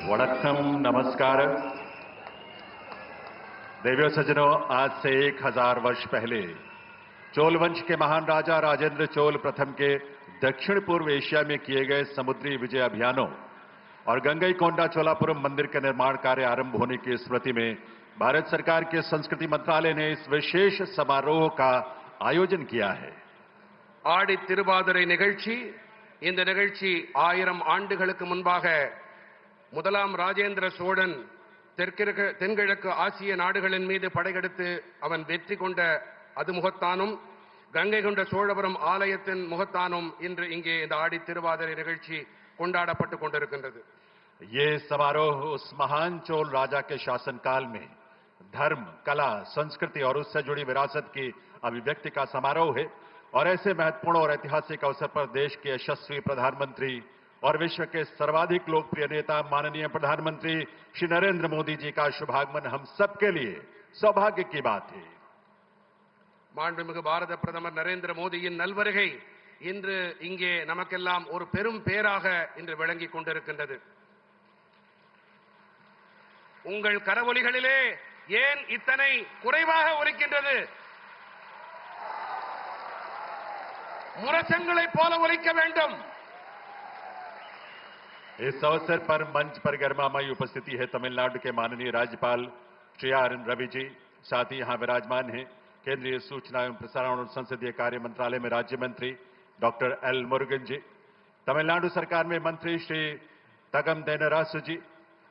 वणक्कम नमस्कार। देवियों सज्जनों, आज से 1000 वर्ष पहले चोल वंश के महान राजा राजेंद्र चोल प्रथम के दक्षिण पूर्व एशिया में किए गए समुद्री विजय अभियानों और गंगईकोंडा चोलापुरम मंदिर का निर्माण कार्य आरंभ होने की स्मृति में भारत सरकार के संस्कृति मंत्रालय ने इस विशेष समारोह का आयोजन किया है। ஆடி திருவாதிரை நிகழ்ச்சி இந்த நிகழ்ச்சி 1000 ஆண்டுகளுக்கு முன்பாக முதலாம் ராஜேந்திர சோழன் தென்கிழக்கு ஆசிய நாடுகளின் மீது படையெடுத்து அவன் வெற்றி கொண்ட அது முகத்தானும் கங்கை கொண்ட சோழபுரம் ஆலயத்தின் முகத்தானும் இன்று இங்கே இந்த ஆடி திருவாதிரை நிகழ்ச்சி கொண்டாடப்பட்டு கொண்டிருக்கின்றது। ये समारोह उस महान चोल राजा के शासनकाल में धर्म, कला, संस्कृति और उससे जुड़ी विरासत की अभिव्यक्ति का समारोह है और ऐसे महत्वपूर्ण और ऐतिहासिक अवसर पर देश के यशस्वी प्रधानमंत्री और विश्व के सर्वाधिक लोकप्रिय नेता माननीय प्रधानमंत्री श्री नरेंद्र मोदी जी का शुभागमन हम सबके लिए सौभाग्य की बात है। மாண்புமிகு பாரத பிரதமர் நரேந்திர மோடியின் நல்வருகை இன்று இங்கே நமக்கெல்லாம் ஒரு பெரும் பேராக இன்று விளங்கிக் கொண்டிருக்கின்றது। உங்கள் கரவொலிகளிலே ஏன் இத்தனை குறைவாக ஒலிக்கின்றது? முரசங்களை போல ஒலிக்க வேண்டும்। इस अवसर पर मंच पर गरिमामयी उपस्थिति है तमिलनाडु के माननीय राज्यपाल श्री आर एन रवि जी, साथ ही यहां विराजमान हैं केंद्रीय सूचना एवं प्रसारण और संसदीय कार्य मंत्रालय में राज्य मंत्री डॉक्टर एल मुरुगन जी, तमिलनाडु सरकार में मंत्री श्री तगम देनरासु जी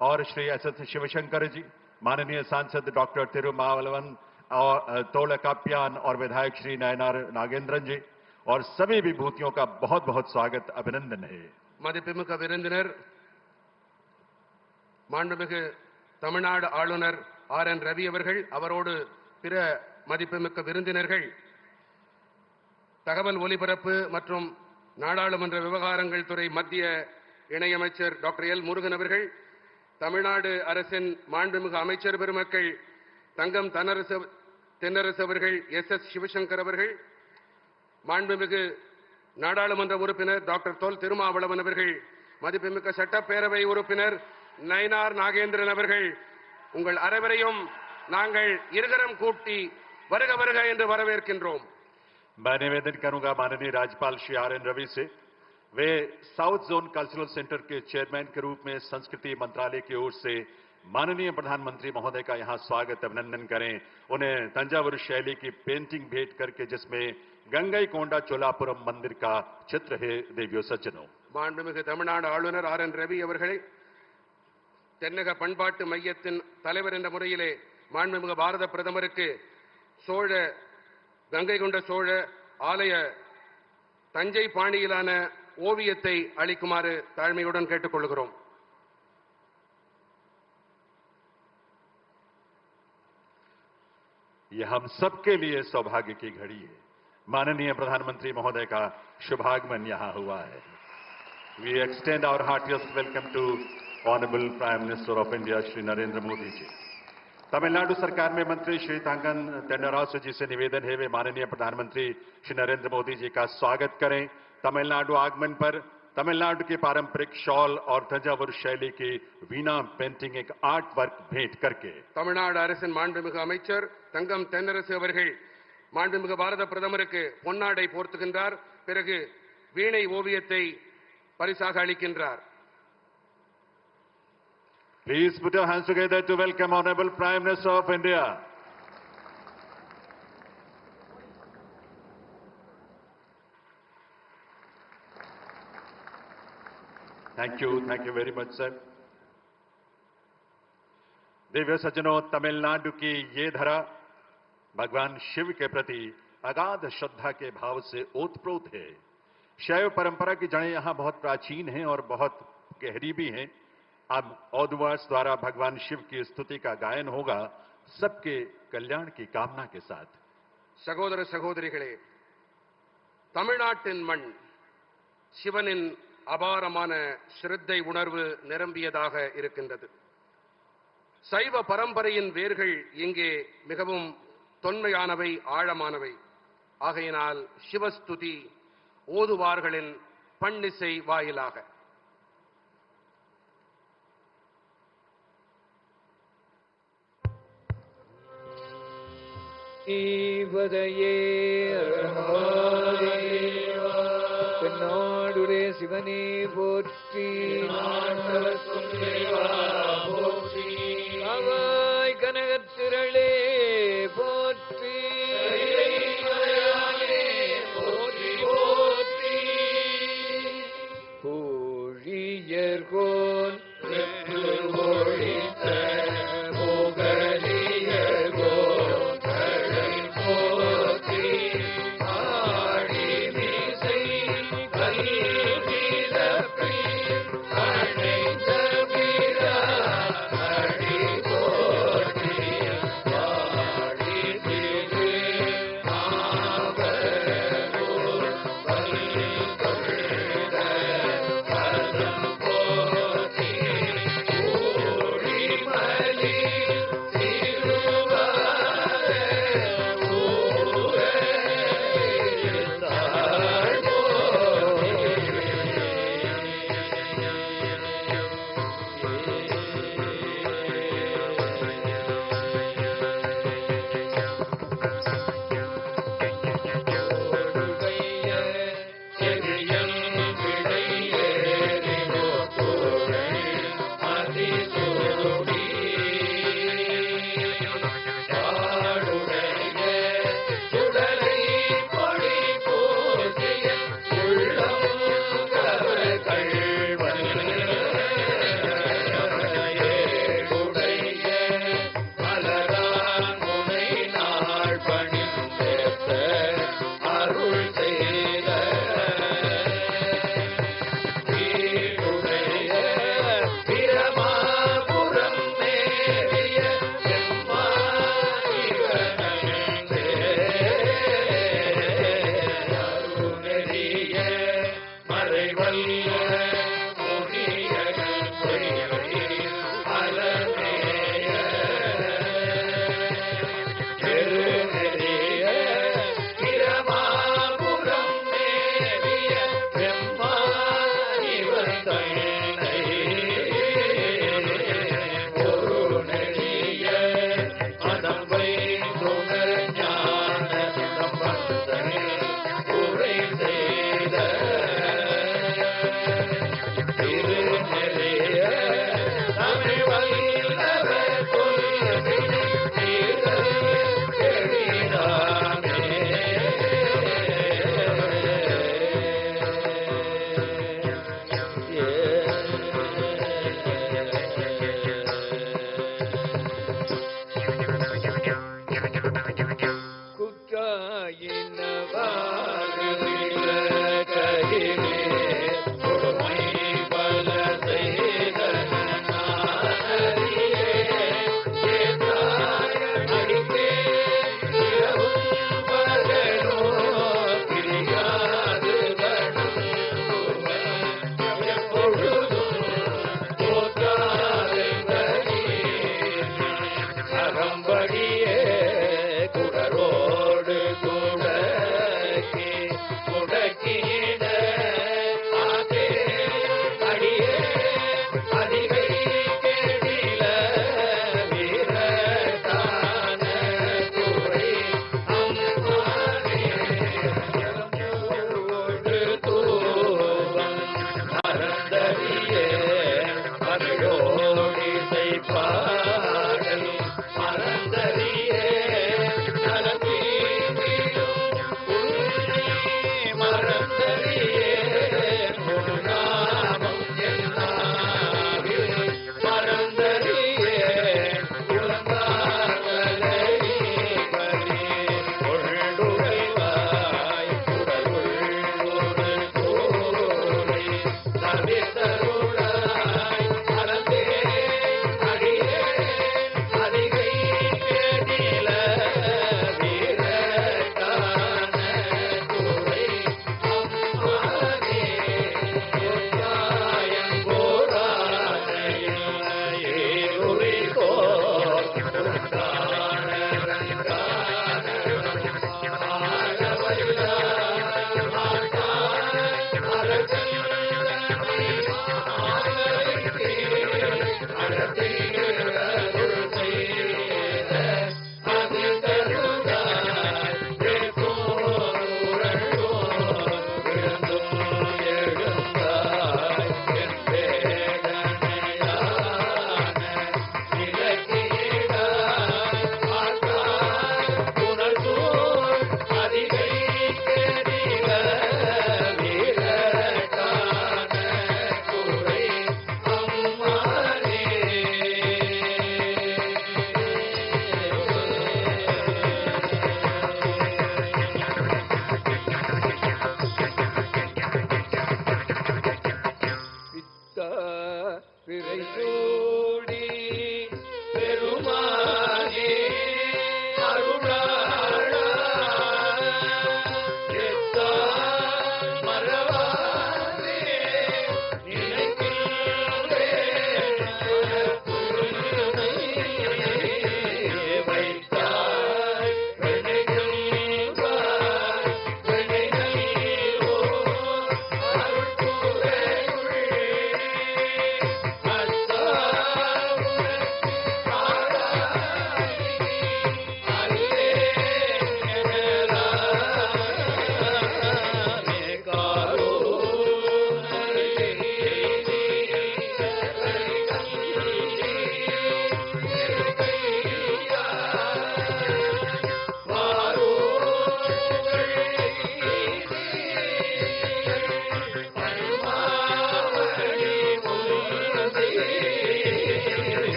और श्री एस एस शिवशंकर जी, माननीय सांसद डॉक्टर तिरुमावलवन और तोलकाप्यान और विधायक श्री नयनार नागेंद्रन जी और सभी विभूतियों का बहुत बहुत स्वागत अभिनंदन है। மதிப்புமிகு விருந்தினர் மாண்புமிகு தமிழ்நாடு ஆளுநர் ஆர் என் ரவி அவர்கள், அவரோடு பிற மதிப்புமிக்க விருந்தினர்கள், தகவல் ஒலிபரப்பு மற்றும் நாடாளுமன்ற விவகாரங்கள் துறை மத்திய இணையமைச்சர் டாக்டர் எல் முருகன் அவர்கள், தமிழ்நாடு அரசின் மாண்புமிகு அமைச்சர் பெருமக்கள் தங்கம் தென்னரசு அவர்கள், எஸ் எஸ் சிவசங்கர் அவர்கள், மாண்புமிகு நாடாளுமன்ற உறுப்பினர் டாக்டர் தொல் திருமாவளவன் அவர்கள், மதிப்புமிக்க சட்டப்பேரவை உறுப்பினர் நயனார் நாகேந்திரன் அவர்கள், உங்கள் அனைவரையும் நாங்கள் இருகரம் கூட்டி வருக வருக என்று வரவேற்கின்றோம்। मैं निवेदन करूंगा माननीय राज्यपाल श्री आर एन रवि से, वे साउथ जोन कल्चरल सेंटर के चेयरमैन के रूप में संस्कृति मंत्रालय की ओर से माननीय प्रधानमंत्री महोदय का यहां स्वागत अभिनंदन करें। उन्हें तंजावुर शैली की पेंटिंग भेंट करके जिसमें गंगईकोंडा चोलापुरम मंदिर का चित्र है। देवियों सज्जनों, மாண்புமிகு தமிழ்நாடு ஆளுநர் ஆர் என் ரவி அவர்களை தென்னக பண்பாட்டு மையத்தின் தலைவர் என்ற முறையிலே மாண்புமிகு பாரத பிரதமருக்கு கங்கை கொண்ட சோழ ஆலய தஞ்சை பாணியிலான ஓவியத்தை அளிக்குமாறு தாழ்மையுடன் கேட்டுக்கொள்கிறோம்। यह हम सबके लिए सौभाग्य की घड़ी है। माननीय प्रधानमंत्री महोदय का शुभागमन यहां हुआ है। We extend our heartiest welcome to honourable prime minister of India Shri Narendra Modi ji. Tamil Nadu सरकार में मंत्री श्री तंगन तेन्नरासु जी से निवेदन है वे माननीय प्रधानमंत्री श्री नरेंद्र मोदी जी का स्वागत करें। तमिलनाडु आगमन पर तमिलनाडु की पारंपरिक शॉल और तंजावुर शैली की वीणा पेंटिंग एक आर्ट वर्क भेंट करके தமிழ்நாடு அரசின் மாண்புமிகு அமைச்சர் தங்கம் தென்னரசு அவர்கள் மாண்புமிகு பாரத பிரதமருக்கு பொன்னாடை போர்த்துகின்றார், பிறகு வீணை ஓவியத்தை பரிசாக அளிக்கின்றார்। Please put your hands together to welcome Honorable Prime Minister of India. Thank you very much, sir. Divya सज्जनों, तमिलनाडु की ये धरा भगवान शिव के प्रति अगाध श्रद्धा के भाव से ओतप्रोत है। शैव परंपरा की जड़ें यहां बहुत प्राचीन हैं और बहुत गहरी भी हैं। अब औदवास द्वारा भगवान शिव की स्तुति का गायन होगा, सबके कल्याण की कामना के साथ। சகோதர சகோதரிகளே, தமிழ்நாட்டின் மண் சிவனின் அபாரமான ஸ்ரத்தை உணர்வு நிரம்பியதாக இருக்கின்றது। சைவ பரம்பரையின் வேர்கள் இங்கே மிகவும் தொன்மையானவை, ஆழமானவை। ஆகையினால் சிவஸ்துதி ஓதுவார்களின் பன்னிசை வாயிலாக ஈவதையே நாடுடைய சிவனே போற்றி காவாய் கனகத்திரளே போற்றி பூழியர்கோன்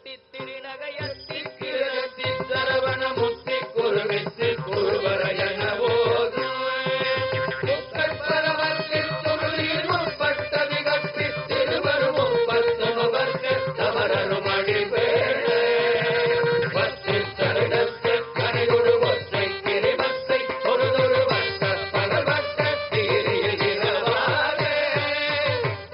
கட்டி திருநகையத்தி கிரத்தி சரவண முத்தி குருவித்து குருவரையன போதும் முக்கற்பரவத்தில் துருளில் முப்பட்டது கட்டி திருவரும் முப்பத்தொழுவர்க்கு தவறரும் அடிபேழே பத்து சருடத்து கரைகுடு ஒற்றை கிரிமத்தை ஒருதொரு வட்ட பகவட்ட தீரியில் இரவாரே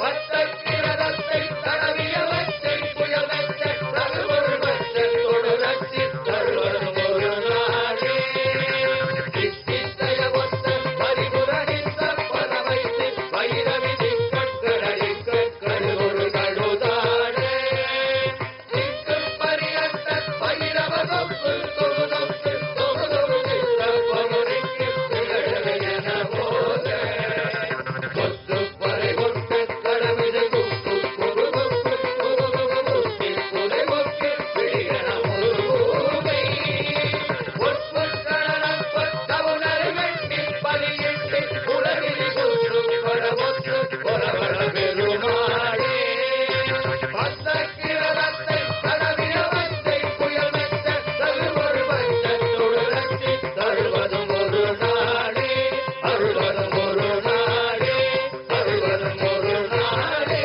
வட்ட கிரதத்தை தடவிய வச்சை புயல் வச்ச தருவொரு வச்ச தொடுரச்சி தருவரும் ஒரு நாடே தித்திசய ஒத்த பரிபுரணித்த பரவைத்து வைரவி திக்கட்கடலிக்க கருவொரு நடுதாடே திக்கும் பரியட்ட பைரவ கொப்பு தொகுதொப்பு தொகுதொரு திட்ட பொருளிக்கு திகழென போதே கொத்து பறை கொட்டு கடமிது குப்பு குரு குப்பு குரு குரு குப்பி குறை கொப்பி பிடியன முருகூமை ஒப்பு கடனப்ப தவுணர் வெட்டி பலியிட்டு உலகில் குத்து படமொத்து பொறவள பெருமாளே பத்த கிரதத்தை தடவிய வச்சை புயல் மெத்த தருவொரு வச்ச தொடுரச்சி தருவதும் ஒரு நாடே அருள்வதும் ஒரு நாடே அருள்வதும் ஒரு நாடே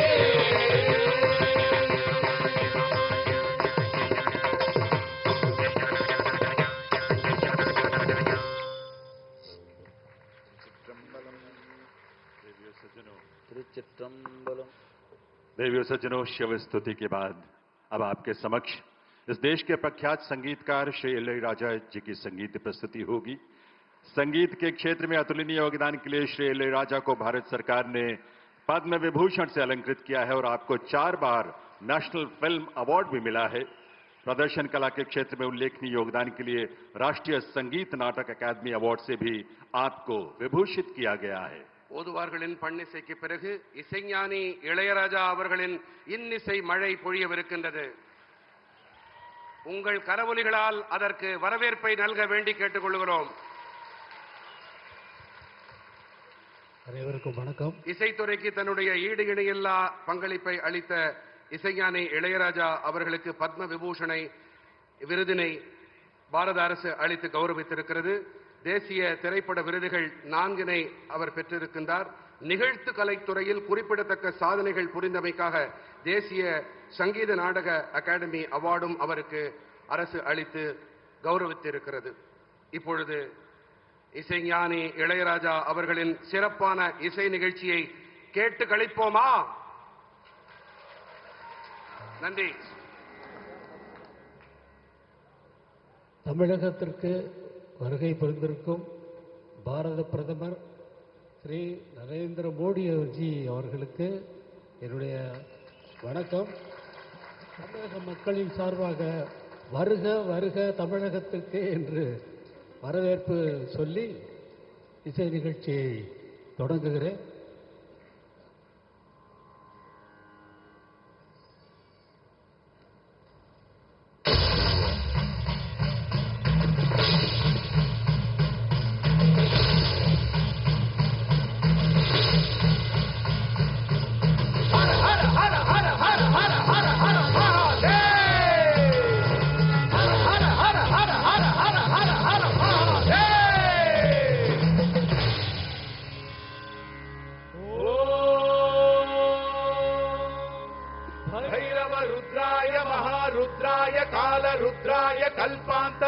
திருச்சிற்றம்பலம். देवियों सज्जनों, शिव स्तुति के बाद अब आपके समक्ष इस देश के प्रख्यात संगीतकार श्री इलैयाराजा जी की संगीत प्रस्तुति होगी। संगीत के क्षेत्र में अतुलनीय योगदान के लिए श्री इलैयाराजा को भारत सरकार ने पद्म विभूषण से अलंकृत किया है और आपको 4 बार नेशनल फिल्म अवार्ड भी मिला है। प्रदर्शन कला के क्षेत्र में उल्लेखनीय योगदान के लिए राष्ट्रीय संगीत नाटक अकादमी अवार्ड से भी आपको विभूषित किया गया है। ஓதுவார்களின் பண்ணிசைக்கு பிறகு இசைஞானி இளையராஜா அவர்களின் இன்னிசை மழை பொழியவிருக்கின்றது. உங்கள் கரவொலிகளால் அதற்கு வரவேற்பை நல்க வேண்டி கேட்டுக்கொள்கிறோம். அனைவருக்கும் வணக்கம். இசைத்துறைக்கு தன்னுடைய ஈடு இணையில்லா பங்களிப்பை அளித்த இசைஞானி இளையராஜா அவர்களுக்கு பத்ம விபூஷணை விருதினை பாரத அரசு அளித்து கௌரவித்திருக்கிறது. தேசிய திரைப்பட விருதுகள் 4 அவர் பெற்றிருக்கின்றார். நிகழ்த்து கலைத்துறையில் குறிப்பிடத்தக்க சாதனைகள் புரிந்தமைக்காக தேசிய சங்கீத நாடக அகாடமி அவார்டும் அவருக்கு அரசு அளித்து கௌரவித்திருக்கிறது. இப்பொழுது இசைஞானி இளையராஜா அவர்களின் சிறப்பான இசை நிகழ்ச்சியை கேட்டு களிப்போமா? நன்றி. தமிழகத்திற்கு வருகை புரிந்திருக்கும் பாரத பிரதமர் ஸ்ரீ நரேந்திர மோடி ஜி அவர்களுக்கு என்னுடைய வணக்கம். தமிழக மக்களின் சார்பாக வருக வருக தமிழகத்திற்கு என்று வரவேற்பு சொல்லி இசை நிகழ்ச்சியை தொடங்குகிறேன்.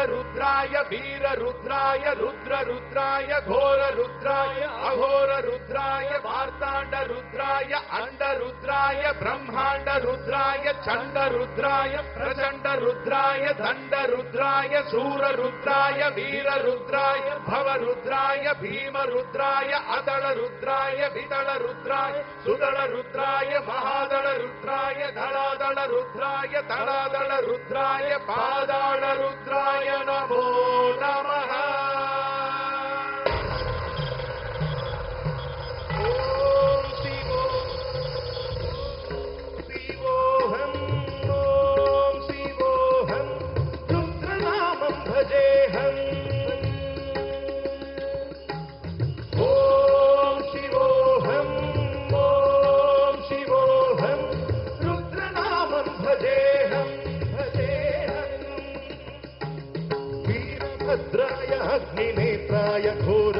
रुद्राय वीर रुद्राय रुद्र रुद्राय घोर रुद्राय अघोर रुद्राय मार्तांड रुद्राय अंड रुद्राय ब्रह्मांड रुद्राय चंड रुद्राय प्रचंड रुद्राय दंड रुद्राय सूर रुद्राय वीर रुद्राय भव रुद्राय भीम रुद्राय अदल रुद्राय विदल रुद्राय सुदल रुद्राय महादल रुद्राय धलादल रुद्राय तलादल रुद्राय पादाल रुद्राय नमो नमः। ओम शिवोऽहं ओम शिवोऽहं रुद्रनामं भजेऽहम् ओम शिवोऽहं रुद्रनामं भजेऽहम् भद्राय अग्निनेत्राय घोर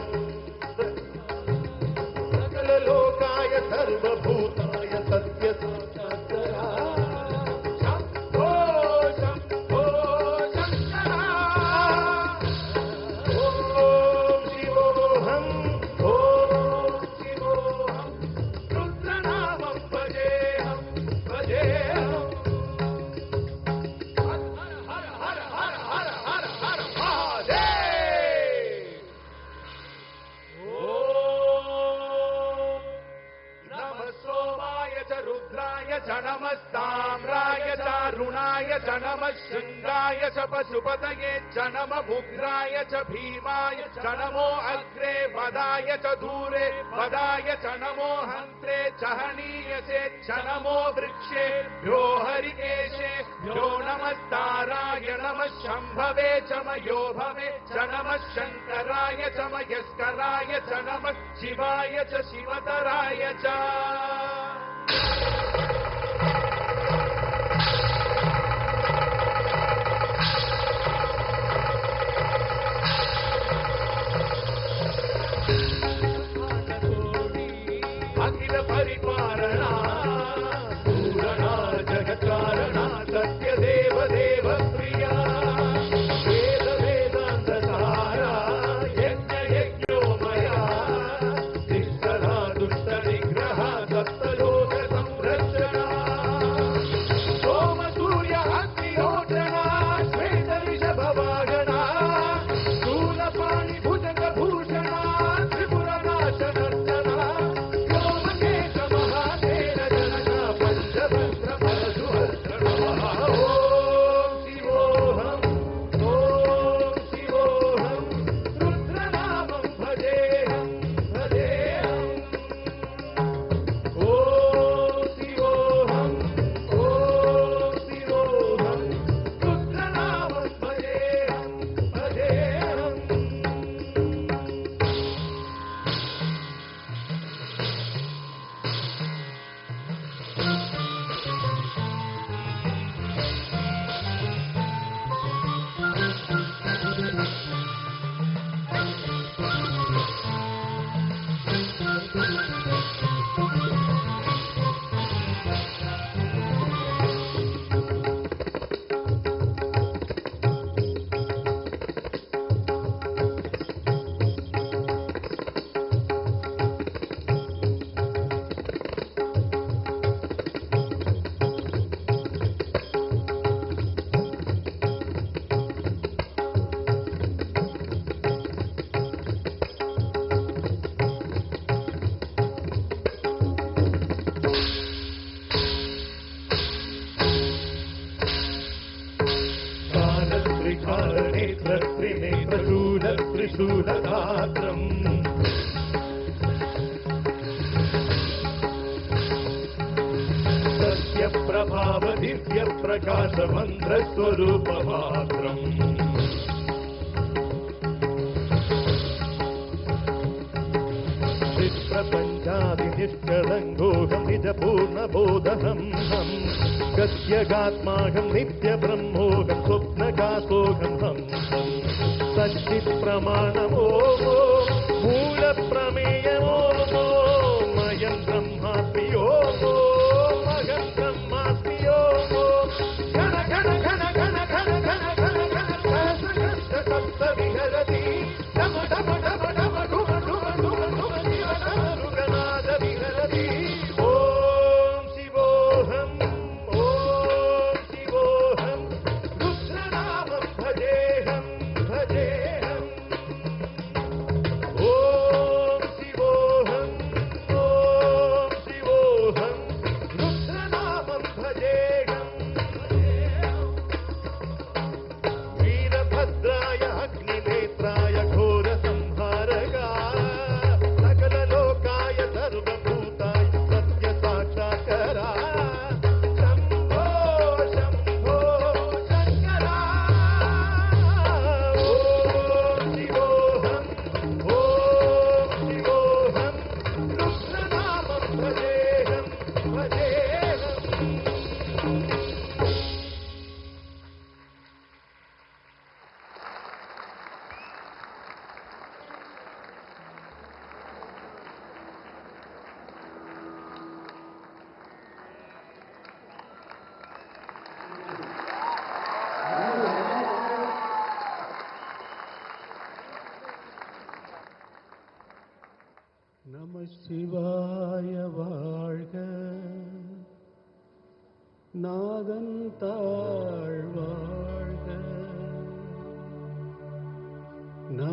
सकललोकाय सर्वभूताय सत्यसाक्षात्कराय शम्भो शम्भो शङ्करा ॐ शिवोऽहं रुद्रनामं भजेऽहं भजेऽहं हर हर हर हर हर हर हर महादेव नमः सोमाय च रुद्राय च नमस्ताम्राय च अरुणाय च नमः शृङ्गाय च पशुपतये च नमः उग्राय च भीमाय च नमो अग्रे वदाय च दूरे वदाय च नमो हन्त्रे च हनीयसे च नमो वृक्षेभ्यो हरिकेशेभ्यो नमस्ताराय नमः शम्भवे च मयो भवे च नमः शङ्कराय च मयस्कराय च नमः शिवाय च शिवतराय च अखिल परिपालना पूरणा जगत्कारणा सत्य देव देव प्रिया वेद वेदांत सारा यज्ञ यज्ञोमया निष्कला दुष्ट निग्रह सप्तलोक संरक्षणा सोम सूर्य अग्निहोत्रणा श्वेत ऋषभ वाहना शूलपाणि भुजंग भूषणा त्रिपुरनाश नर्तना व्योमकेश महातेन जनका पंचतंत्र परशुहस्त्रणा ॐ शिवोऽहं रुद्रनामं भजेऽहं भजेऽहं ॐ शिवोऽहं रुद्रनामं भजेऽहं भजेऽहं त्रिशूलगात्रम् सत्यप्रभाव दिव्य प्रकाश मन्त्रस्वरूपमात्रम् प्रपञ्चादिनिष्कलङ्गोऽहं निजपूर्णबोधहं गद्यगात्माहं नित्यब्रह्मोऽहं स्वप्नकासोऽहं सच्चित्प्रमाणमो मूलप्रमेयमो मयं ब्रह्मास्मि मयं ब्रह्मास्मि घन घन घन घन घन घन घन घन सप्त विहरति डम डम डम डम डुम डुम डुम डुम शिवनाद विहरति ॐ शिवोऽहं रुद्रनामं भजेऽहं भजेऽहं ॐ शिवोऽहं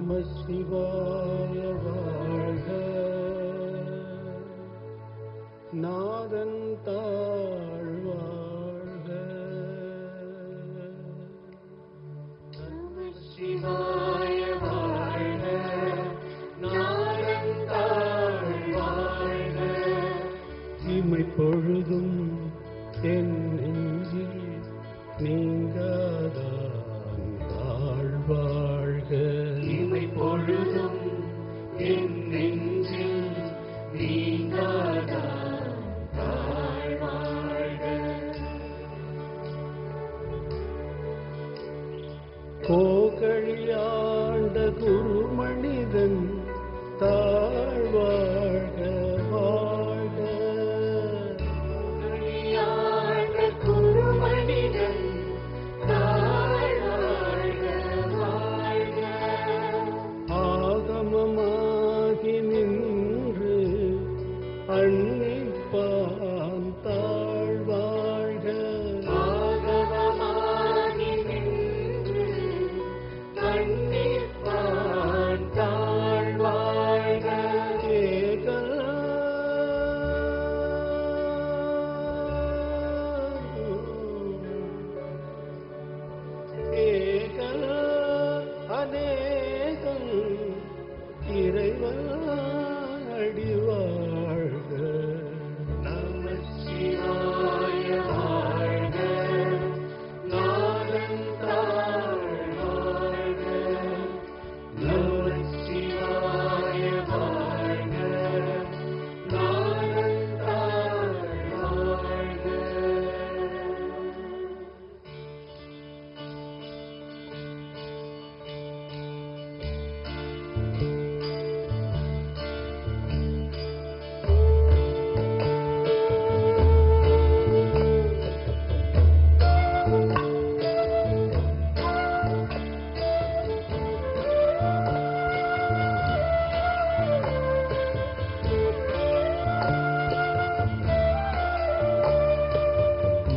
நம சிவாய வாழ்க. நாதன் தாழ் வாழ்க. நம சிவாய வாழ்க. நாதன் தாழ் வாழ்க. இமை பொழுதும் என் நெஞ்சில் நீங்காதான் தாழ்வாழ்க. இமை பொழுதும் என் நெஞ்சில் நீங்காதான் தாழ்வாழ்க. கோகழியாண்ட குருமனிதன் தாழ்வாழ்க வாழ்க. குருமனிதன் தாழ்வாழ்க வாழ்க. ஆகமமாகி நின்று அன்னிப்பான் தாழ்வாழ்க. ஆகமமாகி நின்று அன்னிப்பான் தாழ்வாழ்க. அநேகம் இறைவன் அடிவாழ்க. நம சிவாய வாழ்க. நாதன் தாழ் வாழ்க. நம சிவாய வாழ்க. நாதன் தாழ் வாழ்க.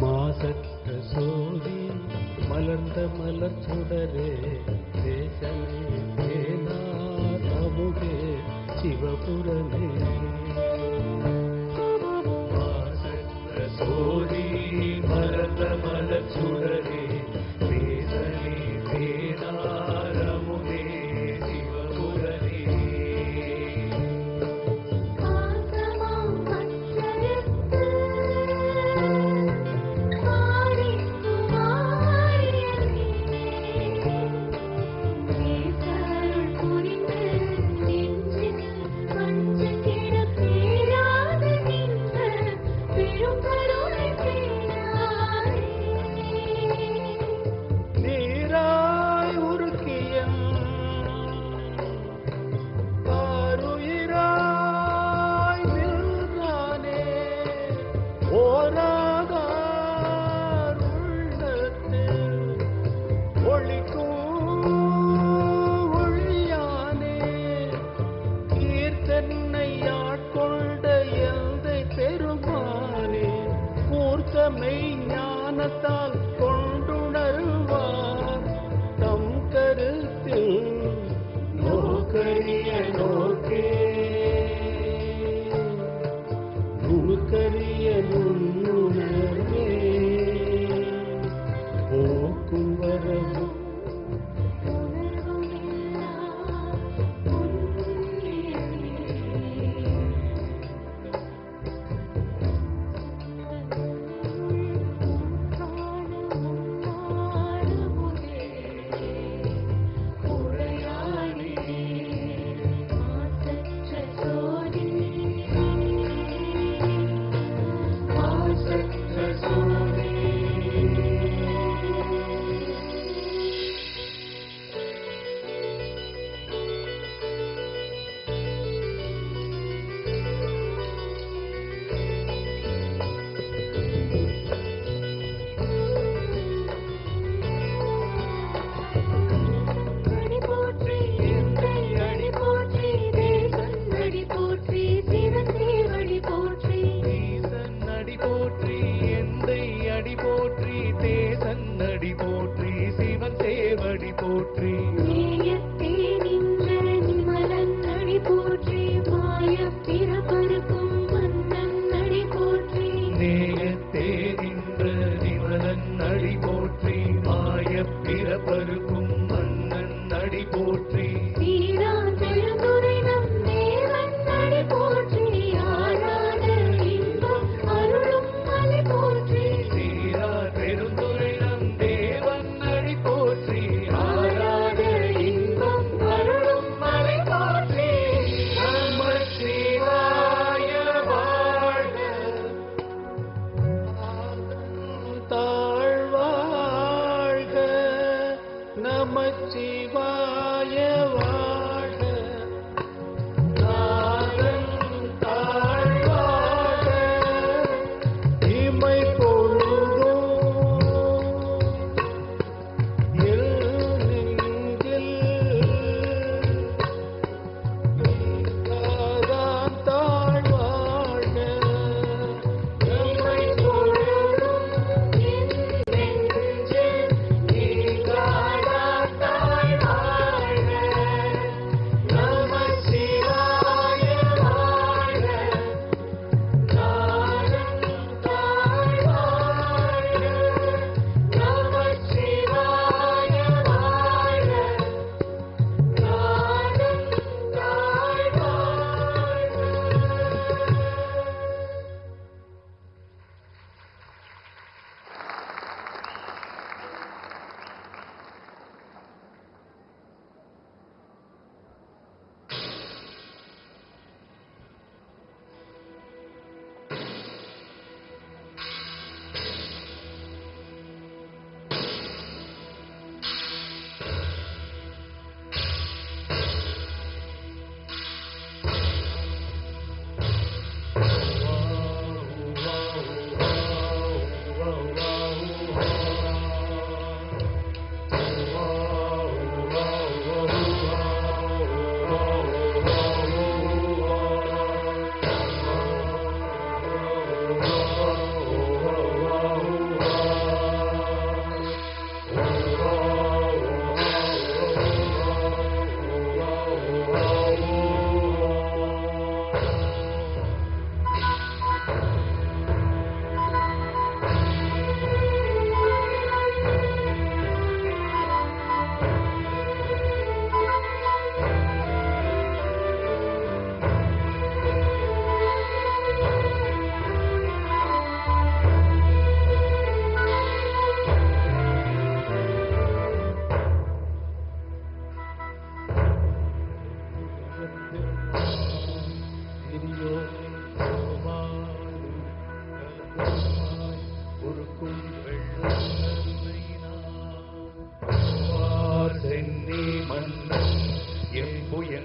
மாசற்ற சோதி மலர்ந்த மலர் சுடரே தேசமே தேனார் அமுதே சிவபுரமே. மாசற்ற சோதி மலர்ந்த மலர் சுடரே தேசமே தேனார் அமுதே சிவபுரமே. புரிந்து நெஞ்சில் கொஞ்ச கிடப்பே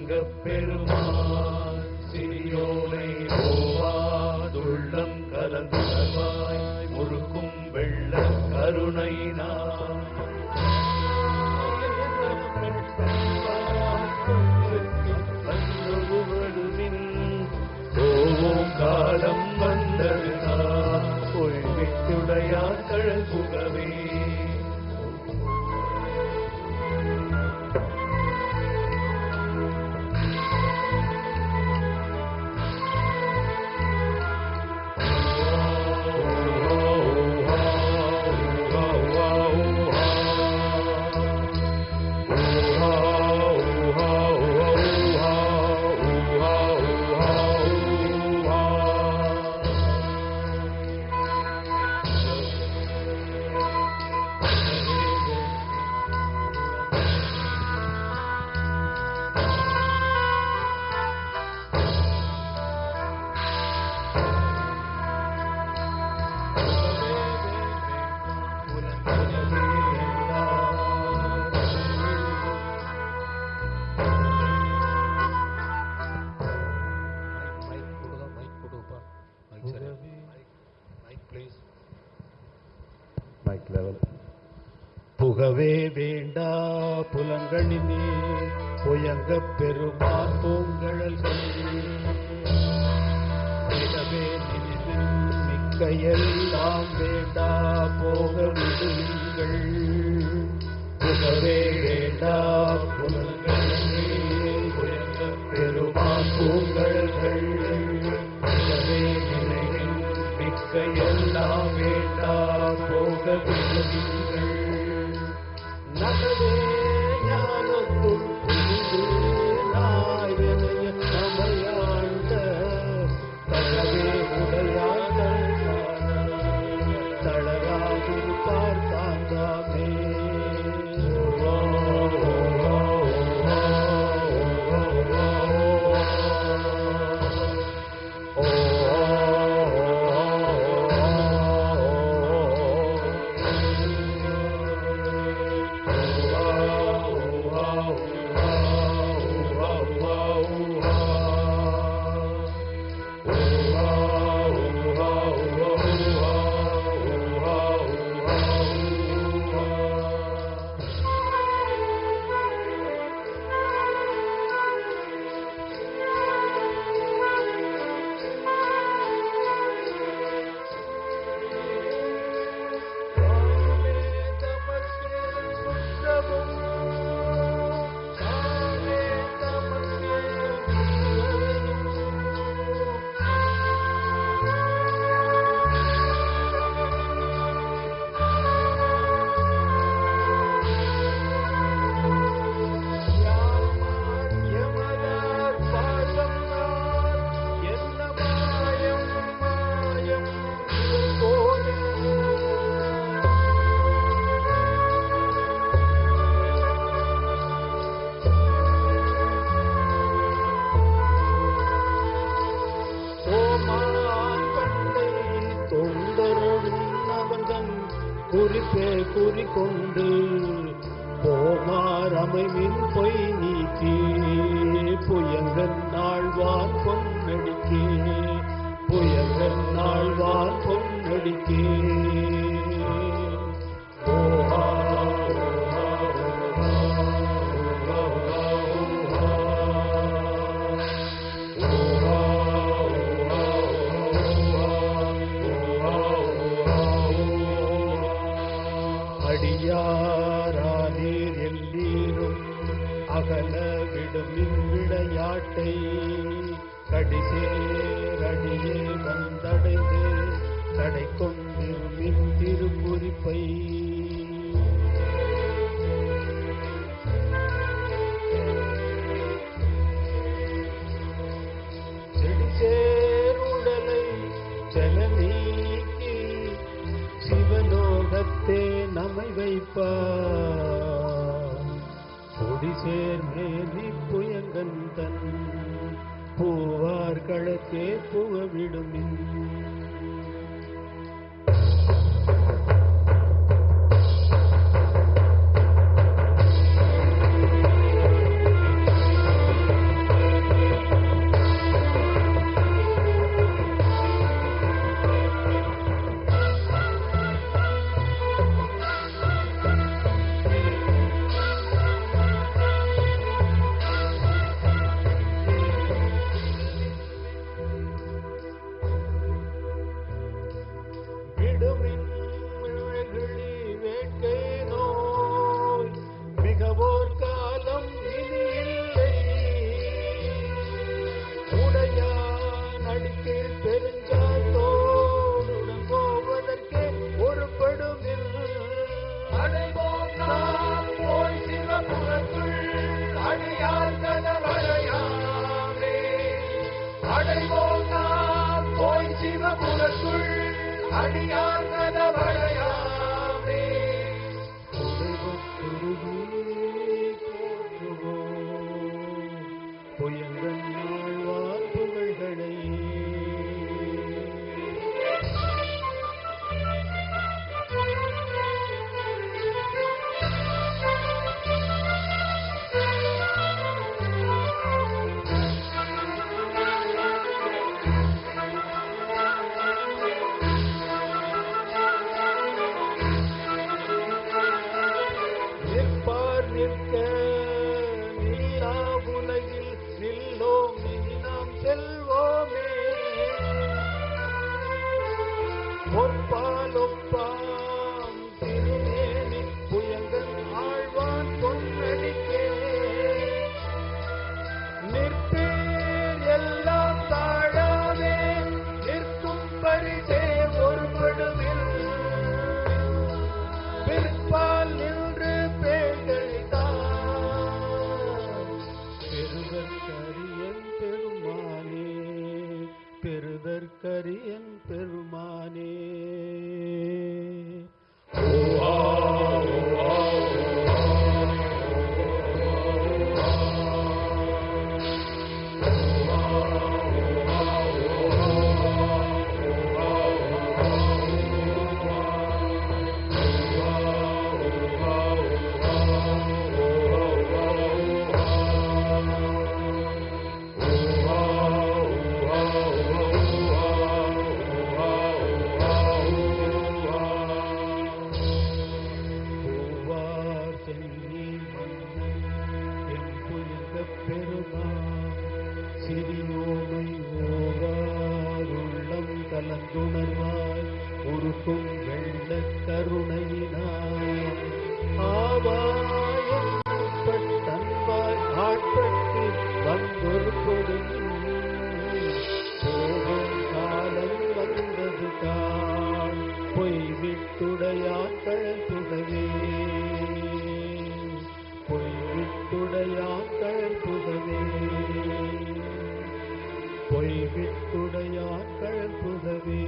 புயங்கப் பெருமான் சிறியோனை ஓவாதுள்ளம் கலந்துணர்வாய் முழுக்கும் வெள்ள கருணையினார் போவோம் காலம் வந்ததுதான் பொய்விட்டுடையார் கழல் புகவே புகவே வேண்டா புலங்களினே புயங்கப் பெருமான் பூங்கழல்கள் மிக்க எல்லாம் வேண்டா போக விடுங்கள் புகவே வேண்டா புலங்களினே புயங்கப் பெருமான் பூங்கழல்கள் மிக்க எல்லாம் வேண்டா போக விடுங்கள் நகவே ஞானத்துள் புரிந்து நாயனைய சமையாண்ட தகவே உடையார்கள் தளராதிருப்பார் தாங்காமே குறிப்பே குறிக்கொண்டு போமாரமைவின் பொய் நீக்கி புயங்கன் நாள்வான் பொன்னடிக்கே புயங்கன் நாள்வான் பொன்னடிக்கே அடியாரானீர் எல்லீரும் அகல விடும் விளையாட்டை கடிசேரடியே வந்தடைந்து தடை கொண்டிருமின் திருக்குறிப்பை செடிசேருடலை ஜலநீக்கி சிவலோகத்தே நம்மை வைப்பார் கொடிசேர் மேலி புயங்கன் தன் பூவார் களத்தே புகவிடுமின் அடியார் நலவளையாமே. புயங்கன் ஆழ்வார் புகழ்களை நிற்பார் நிற்க நில்லா உலகில் நில்லோம் இனி நாம் செல்வோமே. ஒப்பால் ஒப்பாம் திருமேனி புயங்கன் ஆழ்வான் பொன்னடிக்கே. நிற்பேர் எல்லாம் தாழாதே நிற்கும் பரிசே ஒருபடுவில். பிற்பால் நின்று பெருதற்கரியன் பெருமானே பெருதற்கரியன் பெருமானே. பூவார் சென்னி மன்னன் என் புயங்கப் பெருமான் சிறியோமை ஓவார் உள்ளம் கலந்துணர்வாய் உருக்கும் வெள்ளக் கருணையினாய். ஆவாய் தன்பாய் ஆட்பட்டு வந்தொரு கொடுமின். போகும் காலம் வந்தது தான் பொய் விட்டுடையாக்கள் புகவே. பொய் விட்டுடையாக்கள் புகவே. பொய் விட்டுடையாக்கள் புகவே.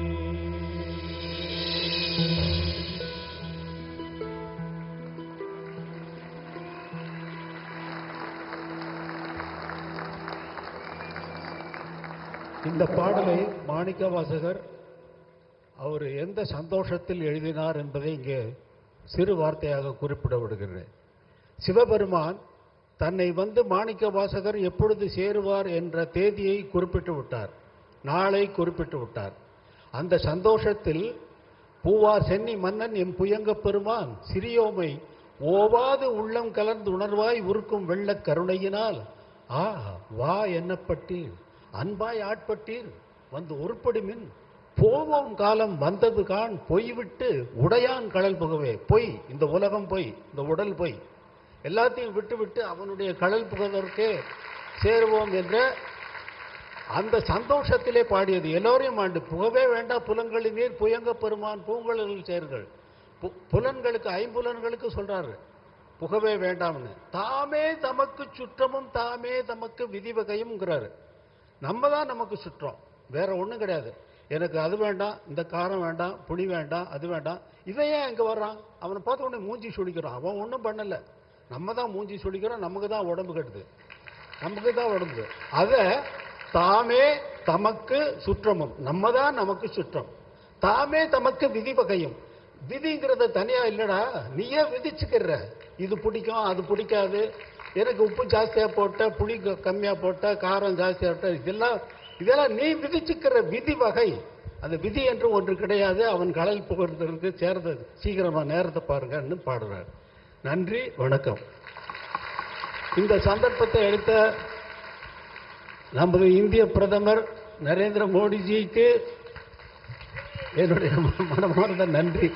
இந்த பாடலை மாணிக்கவாசகர் அவர் எந்த சந்தோஷத்தில் எழுதினார் என்பதை இங்கே சிறு வார்த்தையாக குறிப்பிட விடுகிறேன். சிவபெருமான் தன்னை வந்து மாணிக்கவாசகர் எப்பொழுது சேருவார் என்ற தேதியை குறிப்பிட்டு விட்டார், நாளை குறிப்பிட்டு விட்டார். அந்த சந்தோஷத்தில் பூவார் சென்னி மன்னன் எம் புயங்கப் பெருமான் சிறியோமை ஓவாது உள்ளம் கலந்து உணர்வாய் உருக்கும் வெள்ளக் கருணையினால் வா என்னப்பட்டீர் அன்பாய் ஆட்பட்டீர் வந்து உருப்படுமின். போவோம் காலம் வந்தது கான் பொய் விட்டு உடையான் கடல் புகவே. பொய், இந்த உலகம் பொய், இந்த உடல் பொய், எல்லாத்தையும் விட்டு விட்டு அவனுடைய கடல் புகதற்கே சேருவோம் என்ற அந்த சந்தோஷத்திலே பாடியது. எல்லோரையும் ஆண்டு புகவே வேண்டாம் புலன்களின் நீர் புயங்க பெருமான் பூங்கலில் சேர்கள். புலன்களுக்கு ஐம்புலன்களுக்கு சொல்றாரு புகவே வேண்டாம்னு. தாமே தமக்கு சுற்றமும் தாமே தமக்கு விதிவகையும்ங்கிறாரு. நம்ம தான் நமக்கு சுற்றம், வேற ஒன்றும் கிடையாது. எனக்கு அது வேண்டாம், இந்த காரம் வேண்டாம், புளி வேண்டாம், அது வேண்டாம். இவன் ஏன் இங்கே வர்றான்? அவனை பார்த்த உடனே மூஞ்சி சுடிக்கிறான். அவன் ஒன்றும் பண்ணலை, நம்ம தான் மூஞ்சி சுடிக்கிறோம். நமக்கு தான் உடம்பு கட்டுது, நமக்கு தான் உடம்பு. அதை தாமே தமக்கு சுற்றமும், நம்ம தான் நமக்கு சுற்றம். தாமே தமக்கு விதி வகையும். விதிங்கிறத தனியா இல்லடா, நீயே விதிச்சுக்கிற. இது பிடிக்கும், அது பிடிக்காது, எனக்கு உப்பு ஜாஸ்தியா போட்ட, புளி கம்மியா போட்ட, காரம் ஜாஸ்தியா போட்ட, இதெல்லாம் நீ விதிச்சுக்கிற விதி வகை. அந்த விதி என்று ஒன்று கிடையாது. அவன் கடல் புகழ்ந்ததற்கு சேர்ந்த சீக்கிரமா நேரத்தை பாருங்கன்னு பாடுறார். நன்றி, வணக்கம். இந்த சந்தர்ப்பத்தை எடுத்த நமது இந்திய பிரதமர் நரேந்திர மோடிஜிக்கு என்னுடைய மனமார்ந்த நன்றி.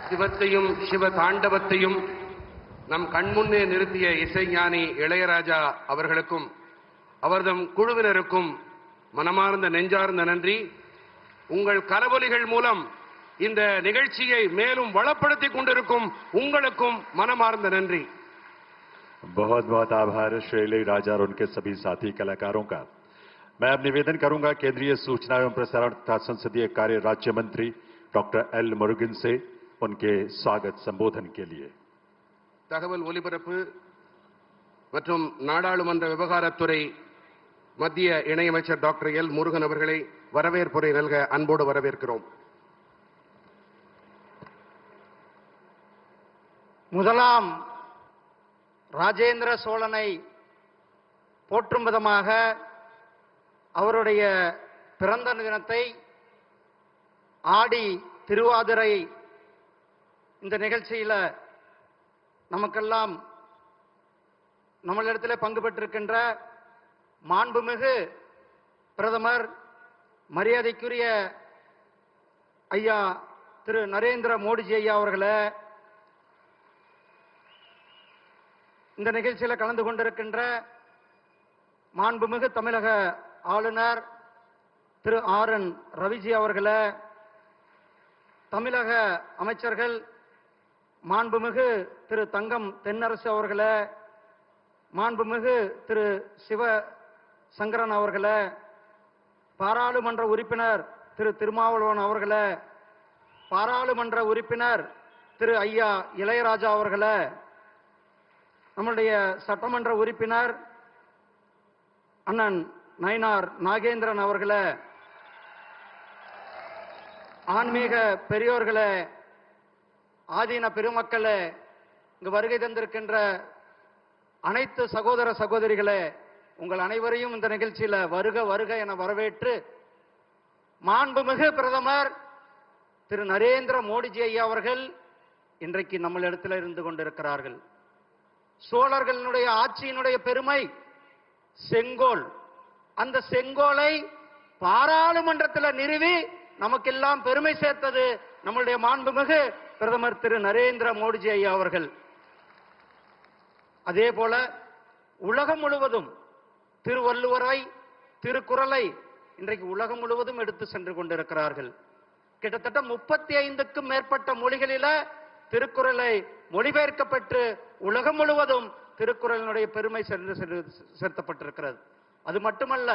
சிவத்தையும் சிவ தாண்டவத்தையும் நம் கண்முன்னே நிறுத்திய இசைஞானி இளையராஜா அவர்களுக்கும் அவர்தம் குழுவினருக்கும் மனமார்ந்த நெஞ்சார்ந்த நன்றி. உங்கள் கரவொலிகள் மூலம் இந்த நிகழ்ச்சியை மேலும் வளப்படுத்திக் கொண்டிருக்கும் உங்களுக்கும் மனமார்ந்த நன்றி. बहुत बहुत आभार श्री इलैयाराजा और उनके सभी साथी कलाकारों का। मैं अब निवेदन करूंगा केंद्रीय सूचना एवं प्रसारण तथा संसदीय कार्य राज्य मंत्री डॉक्टर एल मुरुगन से उनके स्वागत संबोधन के लिए। தகவல் ஒலிபரப்பு மற்றும் நாடாளுமன்ற விவகாரத்துறை மத்திய இணையமைச்சர் டாக்டர் எல் முருகன் அவர்களை வரவேற்புரை நல்க அன்போடு வரவேற்கிறோம். முதலாம் ராஜேந்திர சோழனை போற்றும் விதமாக அவருடைய பிறந்த தினத்தை ஆடி திருவாதிரை இந்த நிகழ்ச்சியில் நமக்கெல்லாம் நம்மளிடத்தில் பங்கு பெற்றிருக்கின்ற மாண்புமிகு பிரதமர் மரியாதைக்குரிய ஐயா திரு நரேந்திர மோடிஜி ஐயா அவர்களே, இந்த நிகழ்ச்சியில் கலந்து கொண்டிருக்கின்ற மாண்புமிகு தமிழக ஆளுநர் திரு ஆர்.என். ரவிஜி அவர்களே, தமிழக அமைச்சர்கள் மாண்புமிகு திரு தங்கம் தென்னரசு அவர்களே, மாண்புமிகு திரு சிவசங்கரன் அவர்களே, பாராளுமன்ற உறுப்பினர் திரு திருமாவளவன் அவர்களே, பாராளுமன்ற உறுப்பினர் திரு ஐயா இளையராஜா அவர்களே, நம்முடைய சட்டமன்ற உறுப்பினர் அண்ணன் நயினார் நாகேந்திரன் அவர்களே, ஆன்மீக பெரியோர்களே, ஆதீன பெருமக்களே, இங்கு வருகை தந்திருக்கின்ற அனைத்து சகோதர சகோதரிகளே, உங்கள் அனைவரையும் இந்த நிகழ்ச்சியில வருக வருக என வரவேற்று மாண்புமிகு பிரதமர் திரு நரேந்திர மோடிஜி ஐயா அவர்கள் இன்றைக்கு நம்மளிடத்தில் இருந்து கொண்டிருக்கிறார்கள். சோழர்களுடைய ஆட்சியினுடைய பெருமை செங்கோல். அந்த செங்கோலை பாராளுமன்றத்தில் நிறுவி நமக்கெல்லாம் பெருமை சேர்த்தது நம்முடைய மாண்புமிகு பிரதமர் திரு நரேந்திர மோடிஜி ஐயா அவர்கள். அதே போல உலகம் முழுவதும் திருவள்ளுவரை திருக்குறளை இன்றைக்கு உலகம் முழுவதும் எடுத்து சென்று கொண்டிருக்கிறார்கள். கிட்டத்தட்ட 35க்கும் மேற்பட்ட மொழிகளில திருக்குறளை மொழிபெயர்க்கப்பட்டு உலகம் முழுவதும் திருக்குறளினுடைய பெருமை சேர்த்தப்பட்டிருக்கிறது. அது மட்டுமல்ல,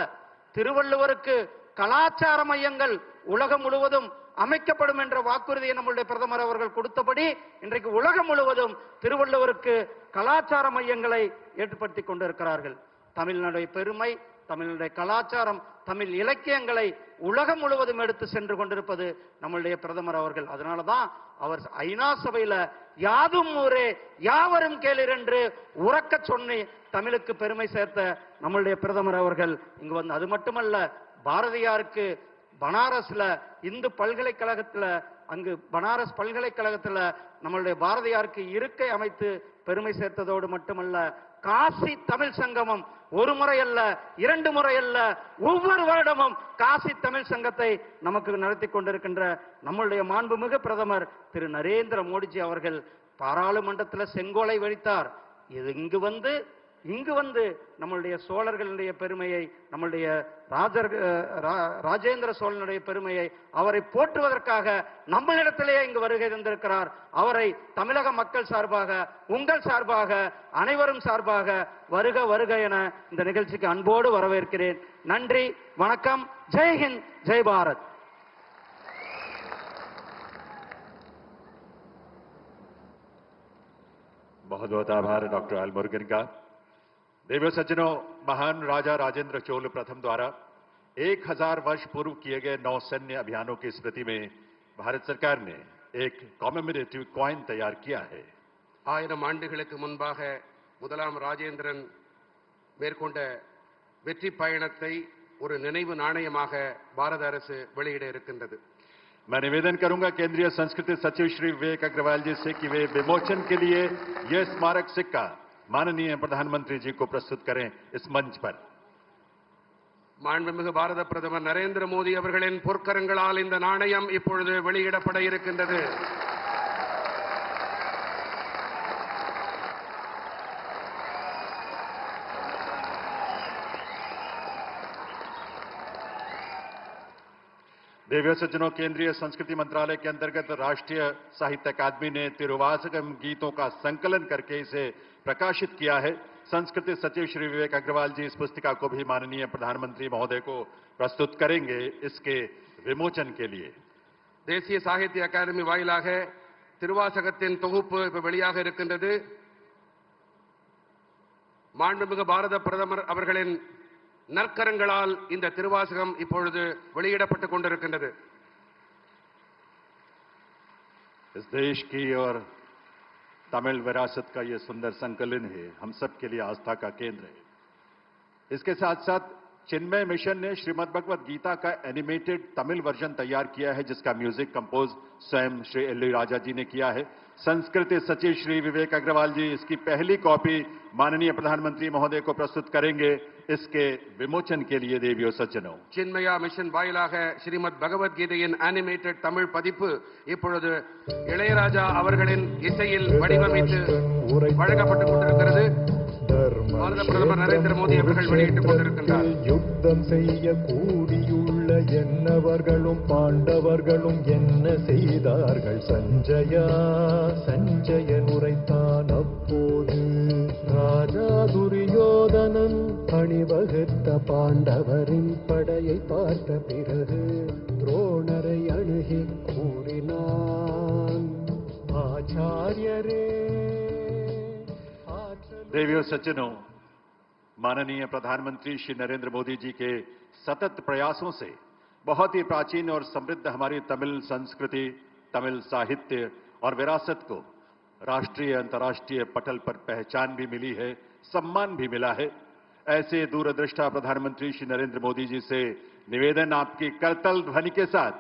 திருவள்ளுவருக்கு கலாச்சார மையங்கள் உலகம் முழுவதும் அமைக்கப்படும் என்ற வாக்குறுதியை நம்முடைய பிரதமர் அவர்கள் கொடுத்தபடி இன்றைக்கு உலகம் முழுவதும் திருவள்ளுவருக்கு கலாச்சார மையங்களை ஏற்படுத்தி கொண்டிருக்கிறார்கள். தமிழினுடைய பெருமை, தமிழினுடைய கலாச்சாரம், தமிழ் இலக்கியங்களை உலகம் முழுவதும் எடுத்து சென்று கொண்டிருப்பது நம்முடைய பிரதமர் அவர்கள். அதனாலதான் அவர் ஐநா சபையில யாதும் ஊரே யாவரும் கேளீர் என்று உறக்க சொன்னி தமிழுக்கு பெருமை சேர்த்த நம்முடைய பிரதமர் அவர்கள் இங்கு வந்து, அது மட்டுமல்ல, பாரதியாருக்கு பனாரஸ்ல இந்து பல்கலைக்கழகத்துல, அங்கு பனாரஸ் பல்கலைக்கழகத்துல நம்மளுடைய பாரதியாருக்கு இருக்கை அமைத்து பெருமை சேர்த்ததோடு மட்டுமல்ல, காசி தமிழ் சங்கமம் ஒரு முறை அல்ல, 2 முறை அல்ல, ஒவ்வொரு வருடமும் காசி தமிழ் சங்கத்தை நமக்கு நடத்தி கொண்டிருக்கின்ற நம்மளுடைய மாண்புமிகு பிரதமர் திரு நரேந்திர மோடிஜி அவர்கள் பாராளுமன்றத்தில் செங்கோலை வைத்தார். இது இங்கு வந்து நம்மளுடைய சோழர்களுடைய பெருமையை, நம்மளுடைய ராஜேந்திர சோழனுடைய பெருமையை, அவரை போற்றுவதற்காக நம்மளிடத்திலேயே இங்கு வருகை தந்திருக்கிறார். அவரை தமிழக மக்கள் சார்பாக, உங்கள் சார்பாக, அனைவரும் சார்பாக வருக வருக என இந்த நிகழ்ச்சிக்கு அன்போடு வரவேற்கிறேன். நன்றி, வணக்கம். ஜெய்ஹிந்த், ஜெய் பாரத். बहुत बहुत आभार डॉक्टर एल मुरुगन का। देवियों सज्जनों, महान राजा राजेंद्र चोल प्रथम द्वारा 1000 वर्ष पूर्व किए गए नौसैन्य अभियानों की स्मृति में भारत सरकार ने एक कॉमेमोरेटिव कॉइन तैयार किया है। 1000 ஆண்டுகளுக்கு முன்பாக முதலாம் ராஜேந்திரன் மேற்கொண்ட வெற்றி பயணத்தை ஒரு நினைவு நாணயமாக பாரத அரசு வெளியிட இருக்கின்றது. मैं निवेदन करूंगा केंद्रीय संस्कृति सचिव श्री विवेक अग्रवाल जी से कि वे विमोचन के लिए यह स्मारक सिक्का माननीय प्रधानमंत्री जी को प्रस्तुत करें इस मंच पर। மாண்புமிகு பாரத பிரதமர் நரேந்திர மோடி அவர்களின் பொற்கரங்களால் இந்த நாணயம் இப்பொழுது வெளியிடப்பட இருக்கின்றது. देवियों सज्जनों, केंद्रीय संस्कृति मंत्रालय के अंतर्गत राष्ट्रीय साहित्य अकादमी ने तिरुवाचकम गीतों का संकलन करके इसे प्रकाशित किया है। संस्कृति सचिव श्री विवेक अग्रवाल जी इस पुस्तिका को भी माननीय प्रधानमंत्री महोदय को प्रस्तुत करेंगे इसके विमोचन के लिए। தேசிய சாகித்ய அகாடமி வாயிலாக திருவாசகத்தின் தொகுப்பு இப்ப வெளியாக இருக்கின்றது. மாண்புமிகு பாரத பிரதமர் அவர்களின் நற்கரங்களால் இந்த திருவாசகம் இப்பொழுது வெளியிடப்பட்டுக் கொண்டிருக்கின்றது. इस देश की और तमिल विरासत का ये सुंदर संकलन है, हम सब के लिए आस्था का केंद्र है। इसके साथ साथ चिन्मय मिशन ने श्रीमद् भगवत गीता का एनिमेटेड तमिल वर्जन तैयार किया है, जिसका म्यूजिक कंपोज स्वयं श्री एल राजा जी ने किया है। संस्कृति सचिव श्री विवेक अग्रवाल जी इसकी पहली कॉपी माननीय प्रधानमंत्री महोदय को प्रस्तुत करेंगे इसके विमोचन के लिए। देवियों सज्जनों, சின்மயா மிஷன் வாயிலாக ஸ்ரீமத் பகவத்கீதையின் அனிமேட்டட் தமிழ் பதிப்பு இப்பொழுது இளையராஜா அவர்களின் இசையில் வடிவமைத்து வழங்கப்பட்டுக் கொண்டிருக்கிறது. பாரத பிரதமர் நரேந்திர மோடி அவர்கள் வெளியிட்டுக் கொண்டிருக்கின்றார். யுத்தம் செய்ய கூடியுள்ள என்னவர்களும் பாண்டவர்களும் என்ன செய்தார்கள் சஞ்சயா? சஞ்சயன் உரைத்தான் அப்போது ராஜா துரியோதனன் அணிவகுத்த பாண்டவரின் படையை பார்த்த பிறகு துரோணரை அணுகி கூறினான், ஆச்சாரியரே. देवियों सज्जनों, माननीय प्रधानमंत्री श्री नरेंद्र मोदी जी के सतत प्रयासों से बहुत ही प्राचीन और समृद्ध हमारी तमिल संस्कृति, तमिल साहित्य और विरासत को राष्ट्रीय अंतर्राष्ट्रीय पटल पर पहचान भी मिली है, सम्मान भी मिला है। ऐसे दूरदृष्टा प्रधानमंत्री श्री नरेंद्र मोदी जी से निवेदन आपकी करतल ध्वनि के साथ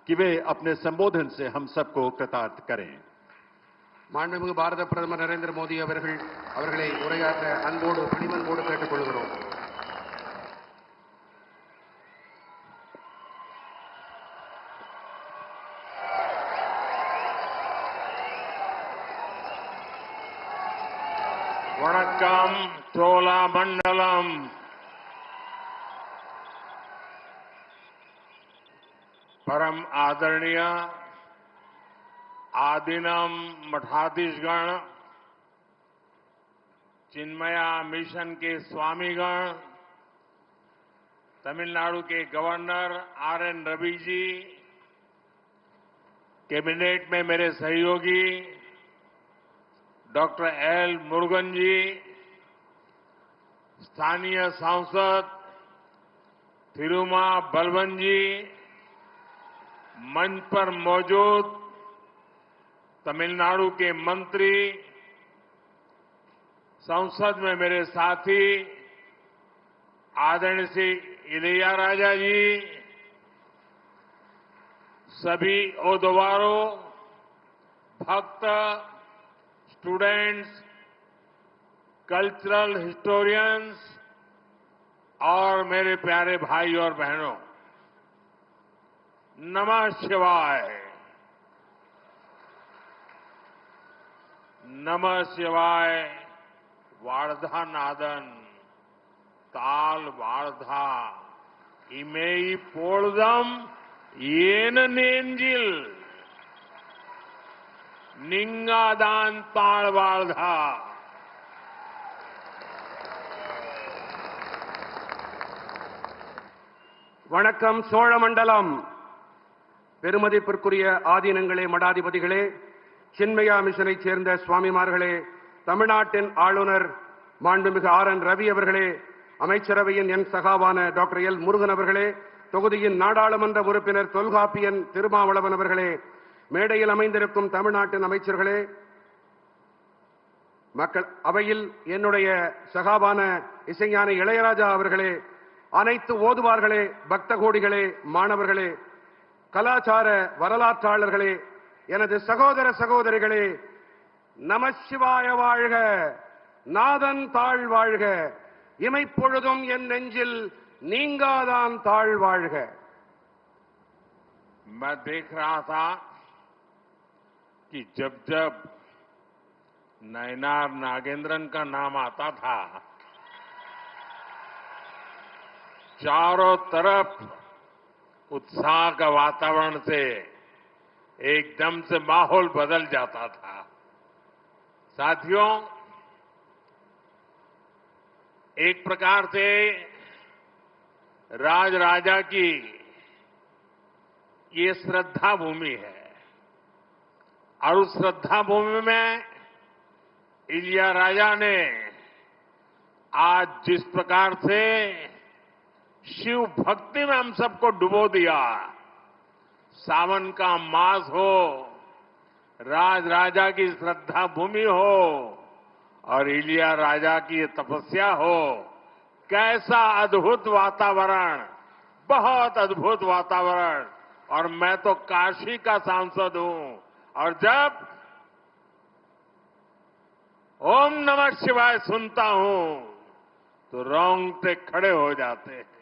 कि वे अपने संबोधन से हम सबको कृतार्थ करें। மாண்புமிகு பாரத பிரதமர் நரேந்திர மோடி அவர்களை உரையாற்ற அன்போடு பணிவன்போடு கேட்டுக் கொள்கிறோம். வணக்கம் சோழா மண்டலம். परम आदरणीय आदिनम मठाधीशगण, चिन्मया मिशन के स्वामीगण, तमिलनाडु के governor RN. Ravi ji, cabinet में मेरे सहयोगी डॉक्टर एल. मुरुगन जी, स्थानीय सांसद थिरुमा बलवन जी, मंच पर मौजूद तमिलनाडु के मंत्री, संसद में मेरे साथी आदरणीय श्री इलैयाराजा जी, सभी ओहदेदारों, भक्त, स्टूडेंट्स, कल्चरल हिस्टोरियंस और मेरे प्यारे भाई और बहनों, नमः शिवाय। नमः शिवाय. वार्धा नादन ताल वार्धा इमेई पोळदम येन नेंजिल निंगादान ताल वार्धा. வணக்கம் சோழ மண்டலம். பெருமதிப்பிற்குரிய ஆதீனங்களே, மடாதிபதிகளே, சின்மயா மிஷனைச் சேர்ந்த சுவாமிமார்களே, தமிழ்நாட்டின் ஆளுநர் மாண்புமிகு ஆர்.என். ரவி அவர்களே, அமைச்சரவையின் என் சகாவான டாக்டர் எல். முருகன் அவர்களே, தொகுதியின் நாடாளுமன்ற உறுப்பினர் தொல்காப்பியன் திருமாவளவன் அவர்களே, மேடையில் அமைந்திருக்கும் தமிழ்நாட்டின் அமைச்சர்களே, மக்கள் அவையில் என்னுடைய சகாவான இசைஞானி இளையராஜா அவர்களே, அனைத்து ஓதுவார்களே, பக்த கோடிகளே, மாணவர்களே, கலாச்சார வரலாற்றாளர்களே, எனது சகோதர சகோதரிகளே, நமசிவாய வாழ்க, நாதன் தாழ் வாழ்க, இமைப்பொழுதும் என் நெஞ்சில் நீங்காதான் தாழ் வாழ்க. मैं देख रहा था कि जब जब नयनार नागेंद्रन का नाम आता था, चारों तरफ उत्साह का वातावरण से एकदम से माहौल बदल जाता था। साथियों, एक प्रकार से राज राजा की ये श्रद्धा भूमि है और उस श्रद्धा भूमि में इलिया राजा ने आज जिस प्रकार से शिव भक्ति में हम सबको डुबो दिया, सावन का मास हो, राज राजा की श्रद्धा भूमि हो और इलिया राजा की तपस्या हो, कैसा अद्भुत वातावरण, बहुत अद्भुत वातावरण। और मैं तो काशी का सांसद हूं और जब ओम नमः शिवाय सुनता हूं तो रोंगटे खड़े हो जाते हैं।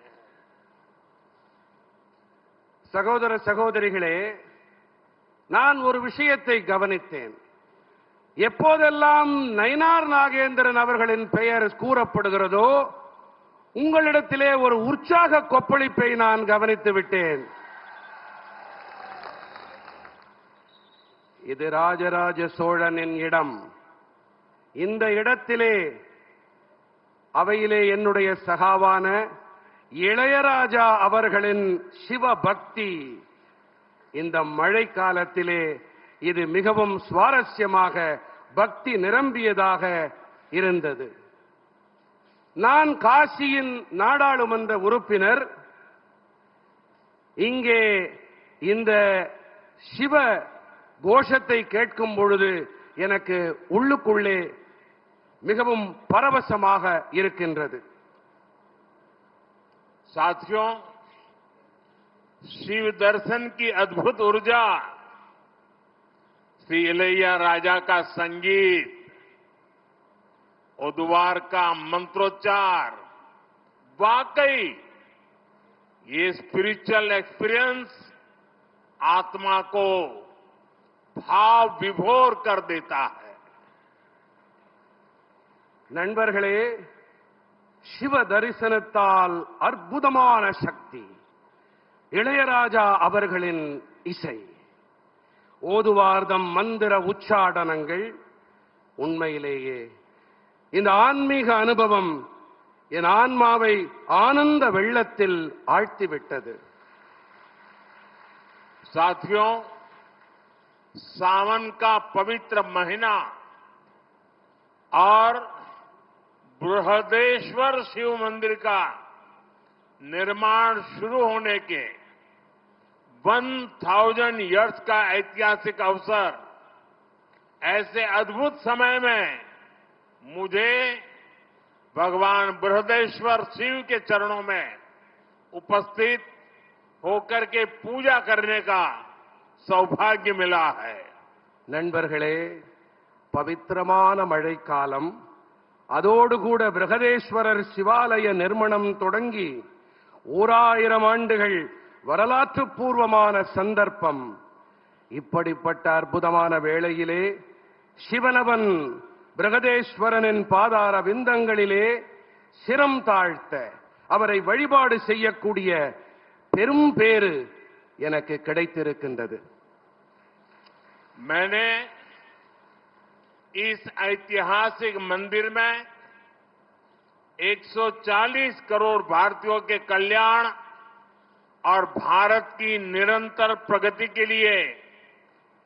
சகோதர சகோதரிகளே, நான் ஒரு விஷயத்தை கவனித்தேன். எப்போதெல்லாம் நயினார் நாகேந்திரன் அவர்களின் பெயர் கூறப்படுகிறதோ உங்களிடத்திலே ஒரு உற்சாக கொப்பளிப்பை நான் கவனித்து விட்டேன். இது ராஜராஜ சோழனின் இடம். இந்த இடத்திலே அவையிலே என்னுடைய சகாவான இளையராஜா அவர்களின் சிவபக்தி இந்த மழை காலத்திலே இது மிகவும் சுவாரஸ்யமாக பக்தி நிரம்பியதாக இருந்தது. நான் காசியின் நாடாளுமன்ற உறுப்பினர். இங்கே இந்த சிவ கோஷத்தை கேட்கும் பொழுது எனக்கு உள்ளுக்குள்ளே மிகவும் பரவசமாக இருக்கின்றது. साथियों, शिव दर्शन की अद्भुत ऊर्जा, श्री इलैया राजा का संगीत, उद्वार का मंत्रोच्चार, वाकई ये स्पिरिचुअल एक्सपीरियंस आत्मा को भाव विभोर कर देता है. நண்பர்களே, சிவ தரிசனத்தால் அற்புதமான சக்தி, இளையராஜா அவர்களின் இசை, ஓதுவார்தம் மந்திர உச்சாடனங்கள், உண்மையிலேயே இந்த ஆன்மீக அனுபவம் என் ஆன்மாவை ஆனந்த வெள்ளத்தில் ஆழ்த்திவிட்டது. साथियों, सावन का पवित्र महीना और बृहदेश्वर शिव मंदिर का निर्माण शुरू होने के 1000 इयर्स का ऐतिहासिक अवसर, ऐसे अद्भुत समय में मुझे भगवान बृहदेश्वर शिव के चरणों में उपस्थित होकर के पूजा करने का सौभाग्य मिला है. நண்பர்களே, பவித்திரமான மழைக்காலம், அதோடு கூட பிரகதேஸ்வரர் சிவாலய நிர்மாணம் தொடங்கி 1000 ஆண்டுகள் வரலாற்று பூர்வமான சந்தர்ப்பம். இப்படிப்பட்ட அற்புதமான வேளையிலே சிவனவன் பிரகதேஸ்வரனின் பாதார விந்தங்களிலே சிரம் தாழ்த்த அவரை வழிபாடு செய்யக்கூடிய பெரும் பேறு எனக்கு கிடைத்திருக்கின்றது. मैंने इस ऐतिहासिक मंदिर में 140 करोड़ भारतीयों के कल्याण और भारत की निरंतर प्रगति के लिए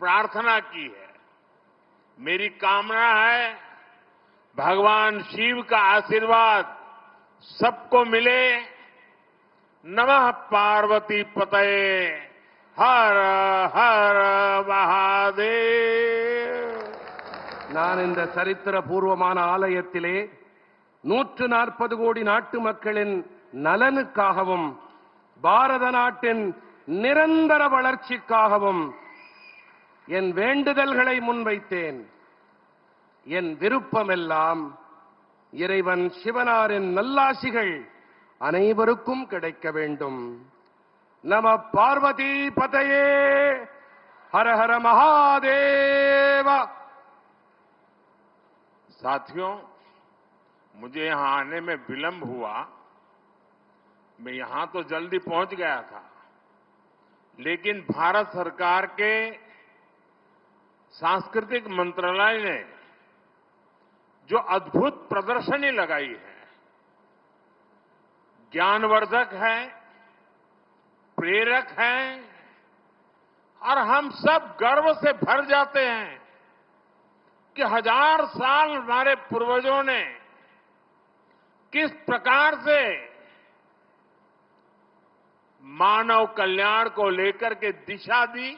प्रार्थना की है. मेरी कामना है भगवान शिव का आशीर्वाद सबको मिले. नमः पार्वती पतये, हर हर महादेव. நான் இந்த சரித்திர பூர்வமான ஆலயத்திலே 140 கோடி நாட்டு மக்களின் நலனுக்காகவும் பாரத நாட்டின் நிரந்தர வளர்ச்சிக்காகவும் என் வேண்டுதல்களை முன்வைத்தேன். என் விருப்பமெல்லாம் இறைவன் சிவனாரின் நல்லாசிகள் அனைவருக்கும் கிடைக்க வேண்டும். நம பார்வதி பதயே, हर हर महादेव. साथियों, मुझे यहां आने में विलंब हुआ. मैं यहां तो जल्दी पहुंच गया था, लेकिन भारत सरकार के सांस्कृतिक मंत्रालय ने जो अद्भुत प्रदर्शनी लगाई है ज्ञानवर्धक है, प्रेरक है और हम सब गर्व से भर जाते हैं कि 1000 साल हमारे पूर्वजों ने किस प्रकार से मानव कल्याण को लेकर के दिशा दी,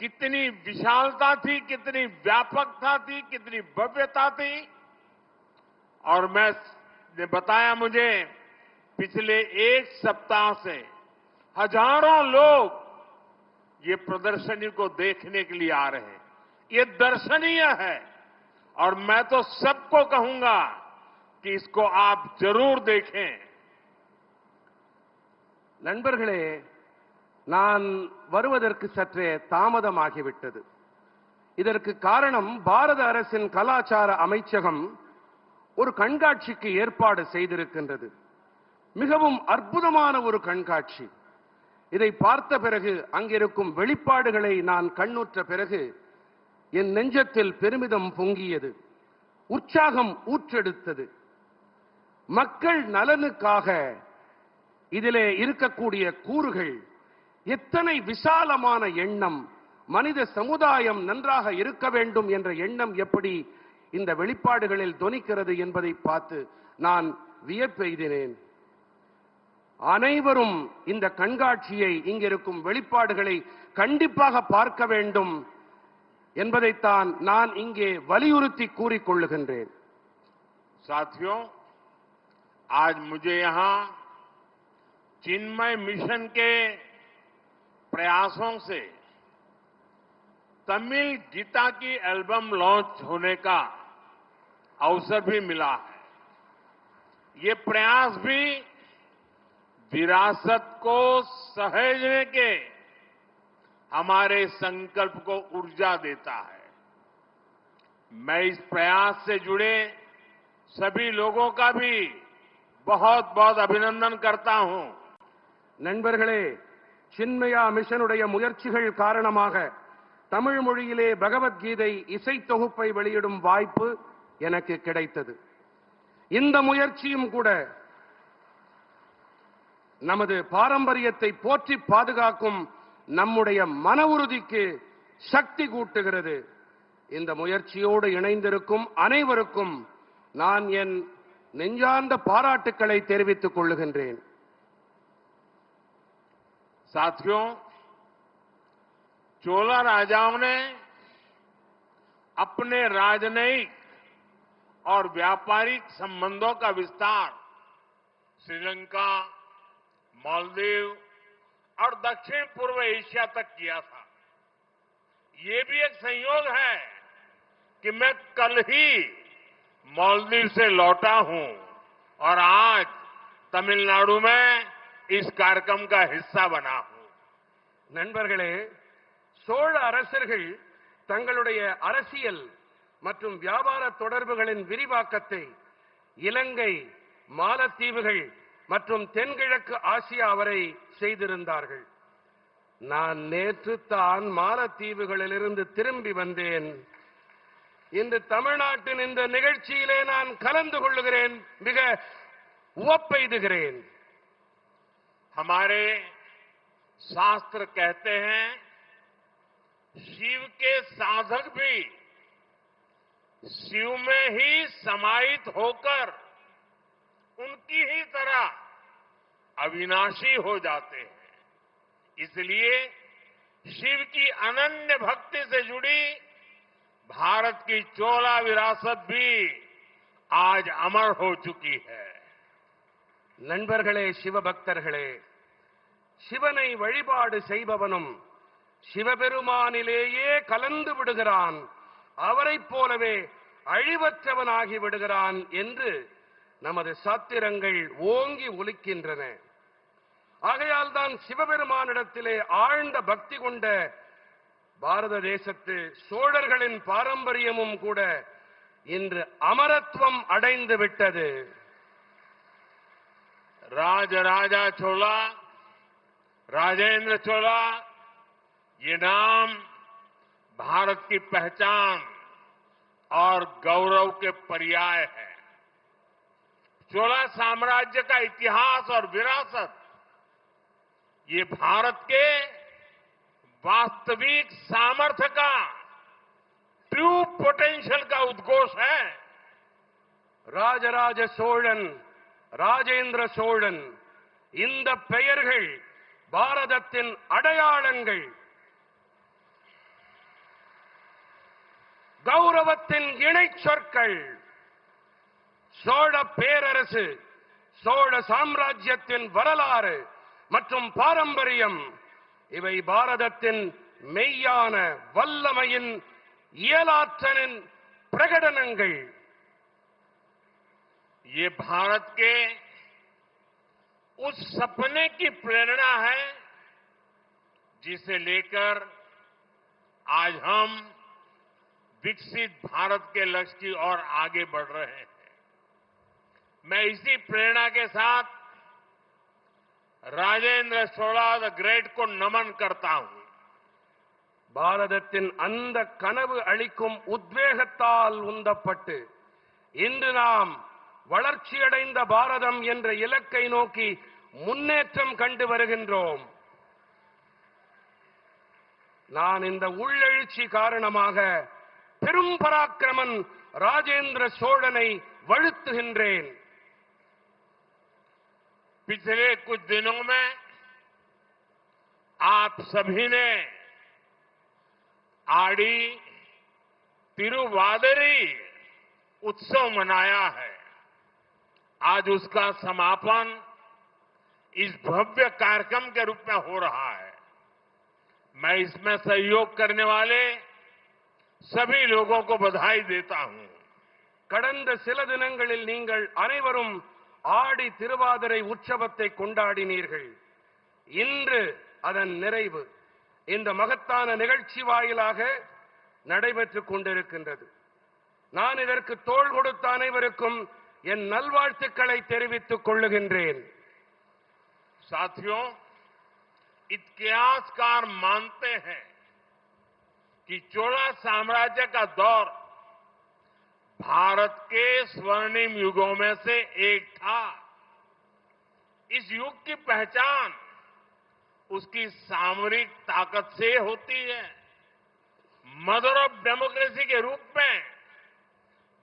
कितनी विशालता थी, कितनी व्यापकता थी, कितनी भव्यता थी। और ने बताया मुझे पिछले एक सप्ताह से हजारों लोग ये प्रदर्शनी को देखने के लिए आ रहे हैं। ये दर्शनीय है और मैं तो सबको कहूंगा कि इसको आप जरूर देखें। நண்பர்களே, நான் வருவதற்கு சற்றே தாமதமாகிவிட்டது. இதற்கு காரணம் பாரத அரசின் கலாச்சார அமைச்சகம் ஒரு கண்காட்சிக்கு ஏற்பாடு செய்திருக்கின்றது. மிகவும் அற்புதமான ஒரு கண்காட்சி. இதை பார்த்த பிறகு, அங்கிருக்கும் வெளிப்பாடுகளை நான் கண்ணுற்ற பிறகு என் நெஞ்சத்தில் பெருமிதம் பொங்கியது, உற்சாகம் ஊற்றெடுத்தது. மக்கள் நலனுக்காக இதிலே இருக்கக்கூடிய கூறுகள் எத்தனை விசாலமான எண்ணம், மனித சமுதாயம் நன்றாக இருக்க வேண்டும் என்ற எண்ணம் எப்படி இந்த வெளிப்பாடுகளில் தொனிக்கிறது என்பதை பார்த்து நான் வியப்பெய்தினேன். அனைவரும் இந்த கண்காட்சியை, இங்கிருக்கும் வெளிப்பாடுகளை கண்டிப்பாக பார்க்க வேண்டும் என்பதைத்தான் நான் இங்கே வலியுறுத்தி கூறிக்கொள்ளுகின்றேன். साथियों, आज मुझे यहां चिन्मय मिशन के प्रयासों से तमिल गीता की एल्बम लॉन्च होने का अवसर भी मिला है। ये प्रयास भी विरासत को सहेजने के हमारे संकल्प को ऊर्जा देता है। मैं इस प्रयास से जुड़े सभी लोगों का भी बहुत बहुत अभिनंदन करता हूं। நண்பர்களே, சின்மயா மிஷனுடைய முயற்சிகள் காரணமாக தமிழ் மொழியிலே பகவத்கீதை இசை தொகுப்பை வெளியிடும் வாய்ப்பு எனக்கு கிடைத்தது. இந்த முயற்சியும் கூட நமது பாரம்பரியத்தை போற்றி பாதுகாக்கும் நம்முடைய மன உறுதிக்கு சக்தி கூட்டுகிறது. இந்த முயற்சியோடு இணைந்திருக்கும் அனைவருக்கும் நான் என் நெஞ்சார்ந்த பாராட்டுக்களை தெரிவித்துக் கொள்ளுகின்றேன். साथियों, चोला राजाओं ने अपने राजनयिक और व्यापारिक संबंधों का विस्तार श्रीलंका, मालदीव और दक्षिण पूर्व एशिया तक किया था। ये भी एक संयोग है कि मैं कल ही मालदीव से लौटा हूं और आज तमिलनाडु में इस कार्यक्रम का हिस्सा बना हूं. நண்பர்களே, சோழ அரசர்கள் தங்களுடைய அரசியல் மற்றும் வியாபார தொடர்புகளின் விரிவாக்கத்தை இலங்கை, மாலத்தீவுகள் மற்றும் தென்கிழக்கு ஆசியா வரை செய்திருந்தார்கள். நான் நேற்று தான் மாலத்தீவுகளிலிருந்து திரும்பி வந்தேன். இன்று தமிழ்நாட்டின் இந்த நிகழ்ச்சியிலே நான் கலந்து கொள்ளுகிறேன். மிக உவப்பெய்துகிறேன். हमारे शास्त्र कहते हैं, शिव के साधक भी शिव में ही समाहित होकर उनकी ही तरह अविनाशी हो जाते हैं। इसलिए शिव की अनन्य भक्ति से जुड़ी भारत की चोला विरासत भी आज अमर हो चुकी है. நண்பர்களே, சிவபக்தர்களே, சிவனை வழிபாடு செய்பவனும் சிவபெருமானிலேயே கலந்து விடுகிறான், அவரைப் போலவே அழிவற்றவனாகி விடுகிறான் என்று நமது சாத்திரங்கள் ஓங்கி ஒலிக்கின்றன. ஆகையால் தான் சிவபெருமானிடத்திலே ஆழ்ந்த பக்தி கொண்ட பாரத தேசத்து சோழர்களின் பாரம்பரியமும் கூட இன்று அமரத்துவம் அடைந்து விட்டது. राजा चोला, राजेंद्र चोला, ये नाम भारत की पहचान और गौरव के पर्याय है. चोला साम्राज्य का इतिहास और विरासत ये भारत के वास्तविक सामर्थ्य का ट्रू पोटेंशियल का उद्घोष है। ராஜராஜ சோழன், ராஜேந்திர சோழன் இந்த பெயர்கள் பாரதத்தின் அடையாளங்கள். கௌரவத்தின் இணை சொற்கள். சோழ பேரரசு, சோழ சாம்ராஜ்யத்தின் வரலாறு மற்றும் பாரம்பரியம் இவை பாரதத்தின் மெய்யான வல்லமையின் இயலாற்றலின் பிரகடனங்கள். ये भारत के उस सपने की प्रेरणा है जिसे लेकर आज हम विकसित भारत के लक्ष्य की ओर आगे बढ़ रहे हैं। मैं इसी प्रेरणा के साथ राजेंद्र चोला द ग्रेट को नमन करता हूं। பாரதத்தின் அந்த கனவு அளிக்கும் உத்வேகத்தால் உந்தப்பட்டு இன்று நாம் வளர்ச்சியடைந்த பாரதம் என்ற இலக்கை நோக்கி முன்னேற்றம் கண்டு வருகின்றோம். நான் இந்த உள்ளெழுச்சி காரணமாக பெரும் பராக்கிரமன் ராஜேந்திர சோழனை வழுத்துகின்றேன். पिछले कुछ दिनों में आप सभी ने आड़ी तिरुवादिरी उत्सव मनाया है। आज उसका समापन इस भव्य कार्यक्रम के रूप में हो रहा है। मैं इसमें सहयोग करने वाले सभी लोगों को बधाई देता हूं। கடந்த சில தினங்களில் நீங்கள் அனைவரும் ஆடி திருவாதிரை உற்சவத்தை கொண்டாடினீர்கள். இன்று அதன் நிறைவு இந்த மகத்தான நிகழ்ச்சி வாயிலாக நடைபெற்றுக் கொண்டிருக்கின்றது. நான் இதற்கு தோள் கொடுத்த அனைவருக்கும் என் நல்வாழ்த்துக்களை தெரிவித்துக் கொள்ளுகின்றேன். साथियों, इतिहासकार मानते हैं कि चोला साम्राज्य का दौर भारत के स्वर्णिम युगों में से एक था। इस युग की पहचान उसकी सामरिक ताकत से होती है। मदर ऑफ डेमोक्रेसी के रूप में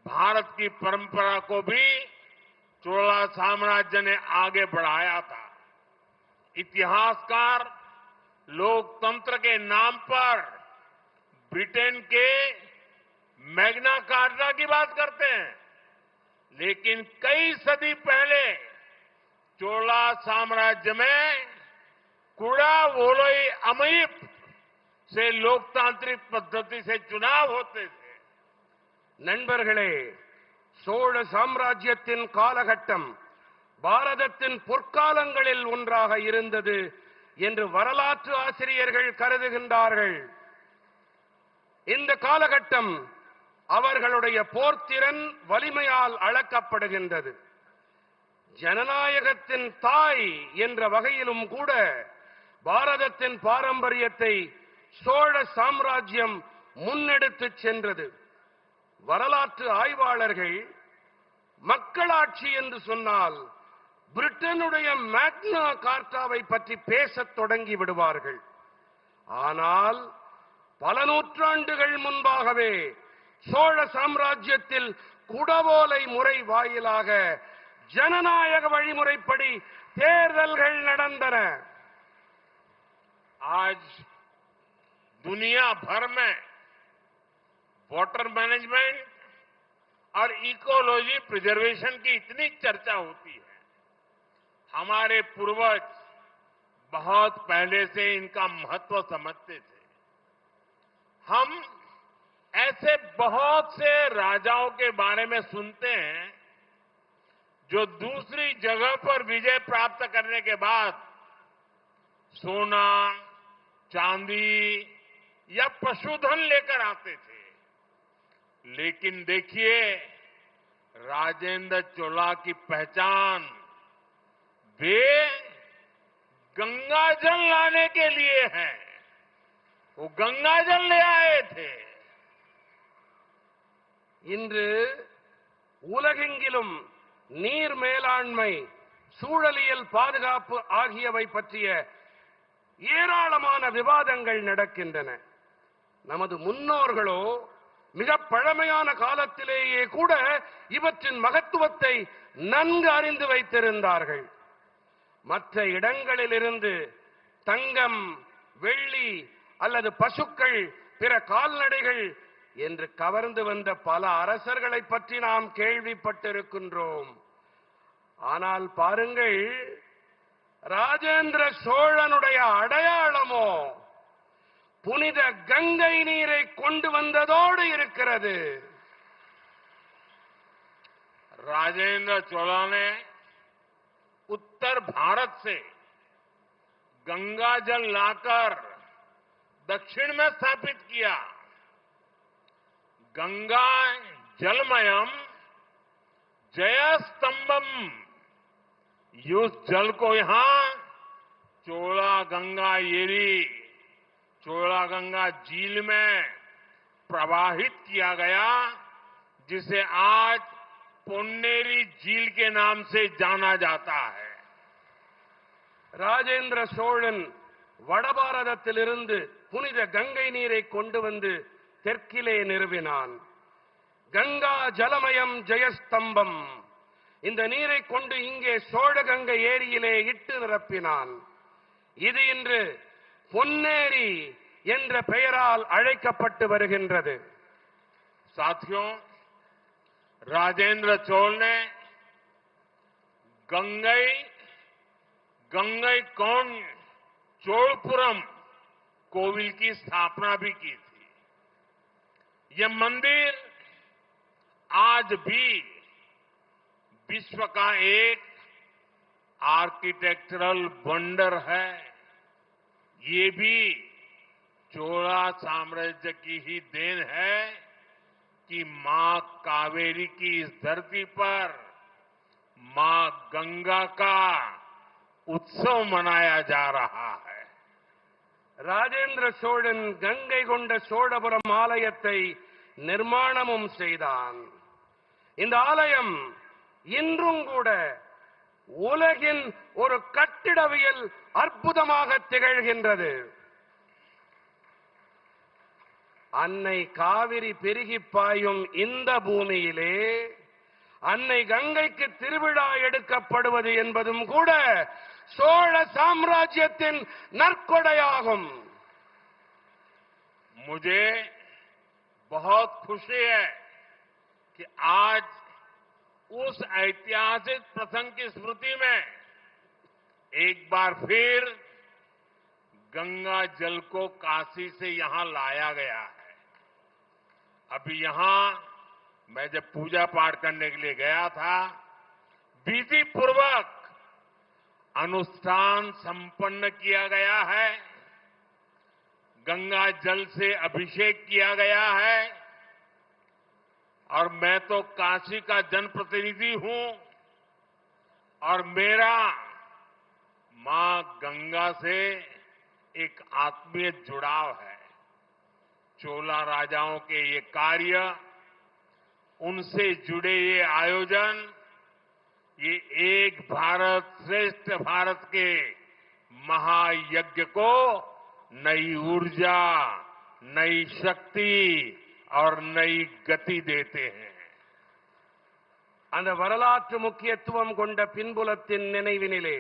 भारत की परंपरा को भी चोला साम्राज्य ने आगे बढ़ाया था। इतिहासकार लोकतंत्र के नाम पर ब्रिटेन के मैग्ना कार्टा की बात करते हैं, लेकिन कई सदी पहले चोला साम्राज्य में कुड़ा वोलोई अमयिप से लोकतांत्रिक पद्धति से चुनाव होते थे। நண்பர்களே, சோழ சாம்ராஜ்யத்தின் காலகட்டம் பாரதத்தின் பொற்காலங்களில் ஒன்றாக இருந்தது என்று வரலாற்று ஆசிரியர்கள் கருதுகின்றார்கள். இந்த காலகட்டம் அவர்களுடைய போர்த்திறன் வலிமையால் அளக்கப்படுகின்றது. ஜனநாயகத்தின் தாய் என்ற வகையிலும் கூட பாரதத்தின் பாரம்பரியத்தை சோழ சாம்ராஜ்யம் முன்னெடுத்துச் சென்றது. வரலாற்று ஆய்வாளர்கள் மக்களாட்சி என்று சொன்னால் பிரிட்டனுடைய மேக்னா கார்ட்டாவை பற்றி பேசத் தொடங்கி விடுவார்கள். ஆனால் பல நூற்றாண்டுகள் முன்பாகவே சோழ சாம்ராஜ்யத்தில் குடவோலை முறை வாயிலாக ஜனநாயக வழிமுறைப்படி தேர்தல்கள் நடந்தன. आज दुनिया भर में वाटर मैनेजमेंट और इकोलॉजी प्रिजर्वेशन की इतनी चर्चा होती है। हमारे पूर्वज बहुत पहले से इनका महत्व समझते थे। हम ऐसे बहुत से राजाओं के बारे में सुनते हैं जो दूसरी जगह पर विजय प्राप्त करने के बाद सोना, चांदी या पशुधन लेकर आते थे। लेकिन देखिए, राजेंद्र चोला की पहचान वे गंगाजल लाने के लिए है। वो गंगाजल ले आए थे। இன்று உலகெங்கிலும் நீர் மேலாண்மை, சூழலியல் பாதுகாப்பு ஆகியவை பற்றிய ஏராளமான விவாதங்கள் நடக்கின்றன. நமது முன்னோர்களோ மிக பழமையான காலத்திலேயே கூட இவற்றின் மகத்துவத்தை நன்கு அறிந்து வைத்திருந்தார்கள். மற்ற இடங்களிலிருந்து தங்கம், வெள்ளி அல்லது பசுக்கள், பிற கால்நடைகள் என்று கவர்ந்து வந்த பல அரசர்களை பற்றி நாம் கேள்விப்பட்டிருக்கின்றோம். ஆனால் பாருங்கள், ராஜேந்திர சோழனுடைய அடையாளமோ புனித கங்கை நீரை கொண்டு வந்ததோடு இருக்கிறது. राजेंद्र चोला ने उत्तर भारत से गंगा जल लाकर दक्षिण में स्थापित किया. गंगा जलमयम जयस्तंभम, उस जल को यहां चोला गंगा एरी, चोला गंगा झील में प्रवाहित किया गया, जिसे आज பொன்னேரி झील के नाम से जाना जाता है. ராஜேந்திர சோழன் வடபாரதத்திலிருந்து புனித கங்கை நீரை கொண்டு வந்து தெற்கிலே நிறுவினான். கங்கா ஜலமயம் ஜெயஸ்தம்பம், இந்த நீரை கொண்டு இங்கே சோழகங்கை ஏரியிலே இட்டு நிரப்பினான். இது இன்று பொன்னேரி என்ற பெயரால் அழைக்கப்பட்டு வருகின்றது. साथियों, राजेंद्र चोल ने गंगईकोंड चोलपुरम कोविल की स्थापना भी की थी. यह मंदिर आज भी विश्व का एक आर्किटेक्चरल वंडर है. ये भी चोला साम्राज्य की ही देन है कि मां कावेरी की इस धरती पर मां गंगा का उत्सव मनाया जा रहा है. ராஜேந்திர சோழன் கங்கை கொண்ட சோழபுரம் ஆலயத்தை நிர்மாணமும் செய்தான். இந்த ஆலயம் இன்றும் கூட உலகின் ஒரு கட்டிடவியல் அற்புதமாக திகழ்கின்றது. அன்னை காவிரி பெருகி பாயும் இந்த பூமியிலே அன்னை கங்கைக்கு திருவிழா எடுக்கப்படுவது என்பதும் கூட சோழ சாம்ராஜ்யத்தின் நற்கொடையாகும். मुझे बहुत खुशी है कि आज उस ऐतिहासिक प्रसंग की स्मृति में एक बार फिर गंगा जल को काशी से यहां लाया गया है. अभी यहां मैं जब पूजा पाठ करने के लिए गया था, विधि पूर्वक अनुष्ठान संपन्न किया गया है. गंगा जल से अभिषेक किया गया है. और मैं तो काशी का जनप्रतिनिधि हूं और मेरा मां गंगा से एक आत्मीय जुड़ाव है. चोला राजाओं के ये कार्य, उनसे जुड़े ये आयोजन, ये एक भारत श्रेष्ठ भारत के महायज्ञ को नई ऊर्जा, नई शक्ति और नई गति देते हैं. அந்த வரலாற்று முக்கியத்துவம் கொண்ட பின்புலத்தின் நினைவினிலே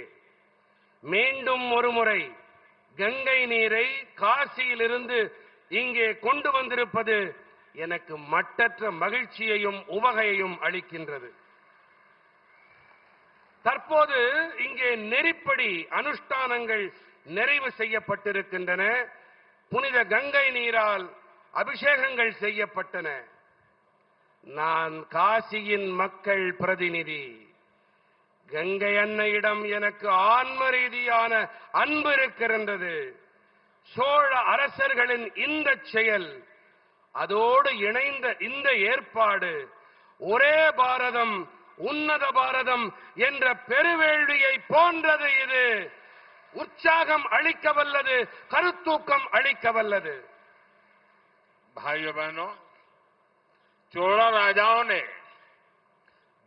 மீண்டும் ஒருமுறை கங்கை நீரை காசியிலிருந்து இங்கே கொண்டு வந்திருப்பது எனக்கு மட்டற்ற மகிழ்ச்சியையும் உவகையையும் அளிக்கின்றது. தற்போது இங்கே நெறிப்படி அனுஷ்டானங்கள் நிறைவு செய்யப்பட்டிருக்கின்றன. புனித கங்கை நீரால் அபிஷேகங்கள் செய்யப்பட்டன. நான் காசியின் மக்கள் பிரதிநிதி. கங்கை அன்னையிடம் எனக்கு ஆன்ம ரீதியான அன்பு இருக்கின்றது. சோழ அரசர்களின் இந்த செயல், அதோடு இணைந்த இந்த ஏற்பாடு ஒரே பாரதம் உன்னத பாரதம் என்ற பெருவேள்வியை போன்றது. இது உற்சாகம் அளிக்கவல்லது, கருத்தூக்கம் அளிக்கவல்லது. भाइयों बहनों, चोला राजाओं ने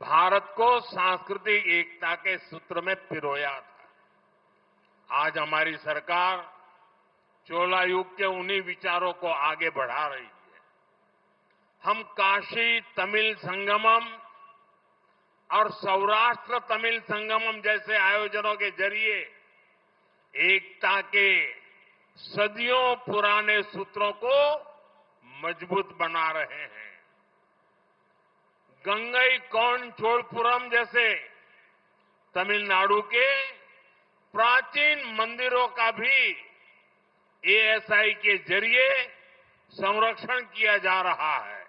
भारत को सांस्कृतिक एकता के सूत्र में पिरोया था। आज हमारी सरकार चोला युग के उन्हीं विचारों को आगे बढ़ा रही है। हम काशी तमिल संगमम और सौराष्ट्र तमिल संगमम जैसे आयोजनों के जरिए एकता के सदियों पुराने सूत्रों को मजबूत बना रहे हैं। गंगई कौन चोलपुरम जैसे तमिलनाडु के प्राचीन मंदिरों का भी एएसआई के जरिए संरक्षण किया जा रहा है।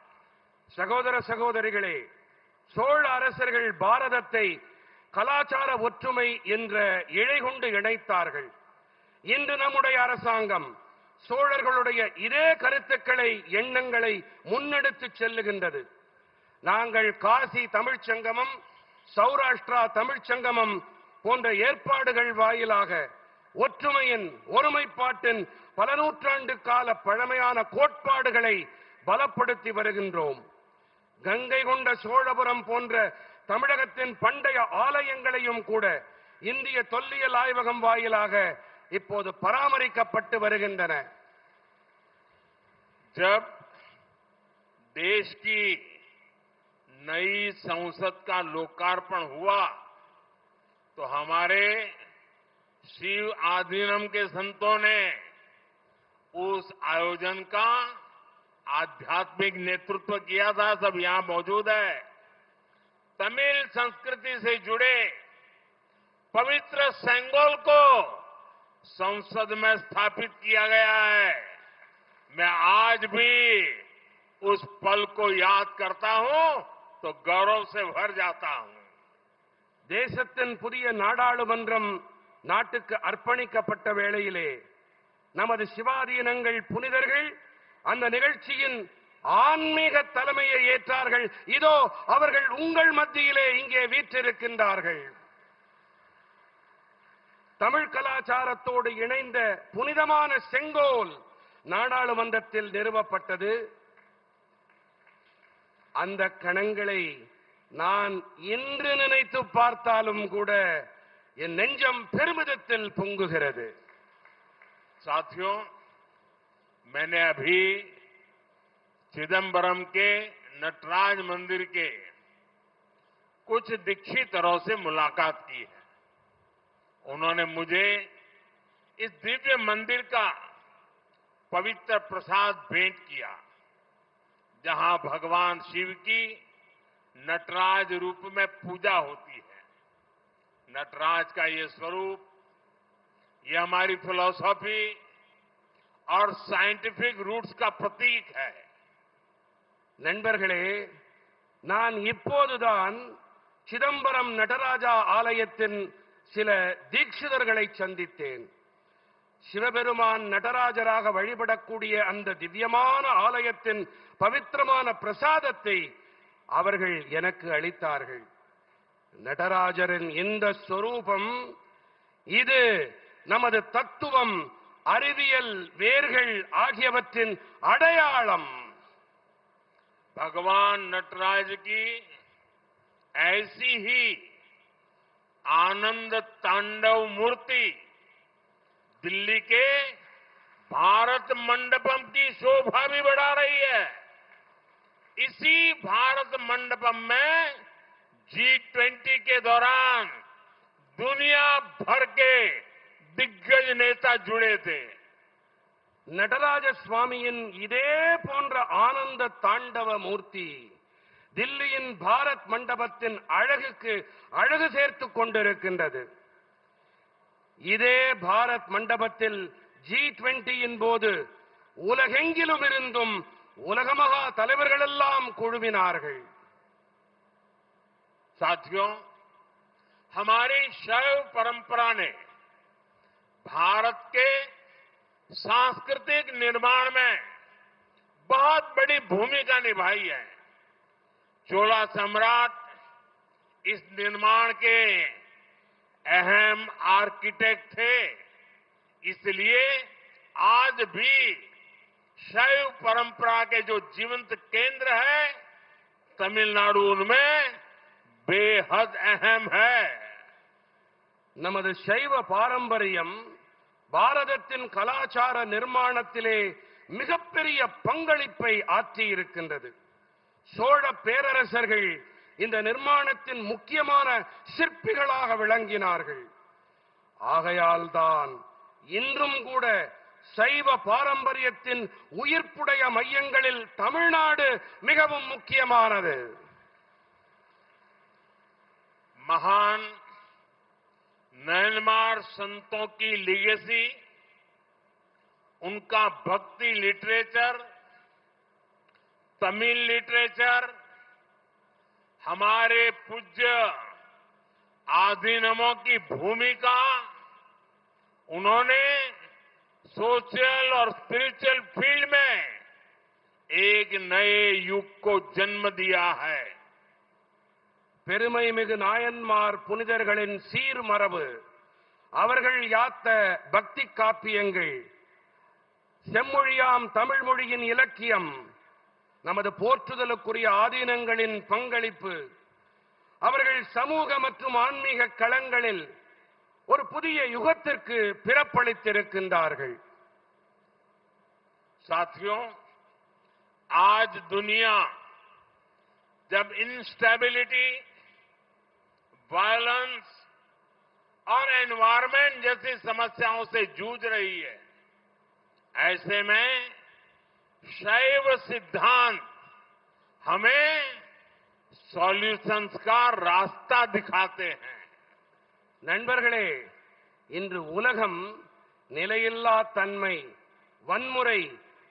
சகோதர சகோதரிகளே, சோழ அரசர்கள் பாரதத்தை கலாச்சார ஒற்றுமை என்ற இழை கொண்டு இணைத்தார்கள். இன்று நம்முடைய அரசாங்கம் சோழர்களுடைய இதே கருத்துக்களை எண்ணங்களை முன்னெடுத்துச் செல்லுகின்றது. நாங்கள் காசி தமிழ்ச் சங்கமம், சௌராஷ்டிரா தமிழ்ச் சங்கமம் போன்ற ஏற்பாடுகள் வாயிலாக ஒற்றுமையின் ஒருமைப்பாட்டின் பல நூற்றாண்டு கால பழமையான கோட்பாடுகளை பலப்படுத்தி வருகின்றோம். கங்கை கொண்ட சோழபுரம் போன்ற தமிழகத்தின் பண்டைய ஆலயங்களையும் கூட இந்திய தொல்லியல் ஆய்வகம் வாயிலாக இப்போது பராமரிக்கப்பட்டு வருகின்றன. जब देश की नई संसद का लोकार्पण हुआ तो हमारे शिव आधीनम के संतों ने उस आयोजन का आध्यात्मिक नेतृत्व किया था। सब यहां मौजूद है। तमिल संस्कृति से जुड़े पवित्र सेंगोल को संसद में स्थापित किया गया है। मैं आज भी उस पल को याद करता हूं तो गौरव से भर जाता हूं। தேசத்தின் புதிய நாடாளுமன்றம் நாட்டுக்கு அர்ப்பணிக்கப்பட்ட வேளையிலே நமது சிவாதீனங்கள் புனிதர்கள் அந்த நிகழ்ச்சியின் ஆன்மீக தலைமையை ஏற்றார்கள். இதோ அவர்கள் உங்கள் மத்தியிலே இங்கே வீற்றிருக்கின்றார்கள். தமிழ் கலாச்சாரத்தோடு இணைந்த புனிதமான செங்கோல் நாடாளுமன்றத்தில் நிறுவப்பட்டது. அந்த கணங்களை நான் இன்று நினைத்து பார்த்தாலும் கூட என் நெஞ்சம் பெருமிதத்தில் பொங்குகிறது. साथियों, मैंने अभी चिदंबरम के नटराज मंदिर के कुछ दीक्षितरों से मुलाकात की है। उन्होंने मुझे इस दिव्य मंदिर का पवित्र प्रसाद भेंट किया, जहां भगवान शिव की नटराज रूप में पूजा होती है। नटराज का ये स्वरूप, ये हमारी फिलॉसफी और साइंटिफिक रूट्स का प्रतीक है. நண்பர்களே, நான் இப்போதுதான் சிதம்பரம் நடராஜா ஆலயத்தின் சில தீட்சிதர்களை சந்தித்தேன். சிவபெருமான் நடராஜராக வழிபடக்கூடிய அந்த திவ்யமான ஆலயத்தின் பவித்திரமான பிரசாதத்தை அவர்கள் எனக்கு அளித்தார்கள். நடராஜரின் இந்த ஸ்வரூபம், இது நமது தத்துவம், அறிவியல் வேர்கள் ஆகியவற்றின் அடையாளம். भगवान नटराज की ऐसी ही आनंद तांडव मूर्ति दिल्ली के भारत मंडपम की शोभा भी बढ़ा रही है. इसी भारत मंडपम में G20 के दौरान दुनिया भर के दिग्गज नेता जुड़े थे. நடராஜ சுவாமியின் இதே போன்ற ஆனந்த தாண்டவ மூர்த்தி தில்லியின் பாரத் மண்டபத்தின் அழகுக்கு அழகு சேர்த்துக் கொண்டிருக்கின்றது. இதே பாரத் மண்டபத்தில் G20 போது உலகெங்கிலும் இருந்தும் உலக மகா தலைவர்கள் எல்லாம் குழுமினார்கள். साथियों, हमारी शैव परंपरा ने भारत के सांस्कृतिक निर्माण में बहुत बड़ी भूमिका निभाई है. चोला सम्राट इस निर्माण के अहम आर्किटेक्ट थे. इसलिए आज भी शैव परंपरा के जो जीवंत केंद्र है तमिलनाडु, उनमें बेहद अहम है। நமது சைவ பாரம்பரியம் பாரதத்தின் கலாச்சார நிர்மாணத்திலே மிகப்பெரிய பங்களிப்பை ஆற்றியிருக்கின்றது. சோழ பேரரசர்கள் இந்த நிர்மாணத்தின் முக்கியமான சிற்பிகளாக விளங்கினார்கள். ஆகையால்தான் இன்றும் கூட சைவ பாரம்பரியத்தின் உயிர்ப்புடைய மையங்களில் தமிழ்நாடு மிகவும் முக்கியமானது. महान म्यांमार संतों की लीगेसी, उनका भक्ति लिटरेचर, तमिल लिटरेचर, हमारे पूज्य आधीनमों की भूमिका, उन्होंने सोशल और स्पिरिचुअल फील्ड में एक नए युग को जन्म दिया है. பெருமைமிகு நாயன்மார் புனிதர்களின் சீர்மரபு, அவர்கள் யாத்த பக்தி காப்பியங்கள், செம்மொழியாம் தமிழ் மொழியின் இலக்கியம், நமது போற்றுதலுக்குரிய ஆதீனங்களின் பங்களிப்பு, அவர்கள் சமூக மற்றும் ஆன்மீக களங்களில் ஒரு புதிய யுகத்திற்கு பிறப்பளித்திருக்கின்றார்கள். साथियों, आज दुनिया जब इंस्टेबिलिटी, वायलेंस और एनवायरमेंट जैसी समस्याओं से जूझ रही है, ऐसे में शैव सिद्धांत हमें सॉल्यूशंस का रास्ता दिखाते हैं. நண்பர்களே, இன்று உலகம் நிலையில்லா தன்மை, வன்முறை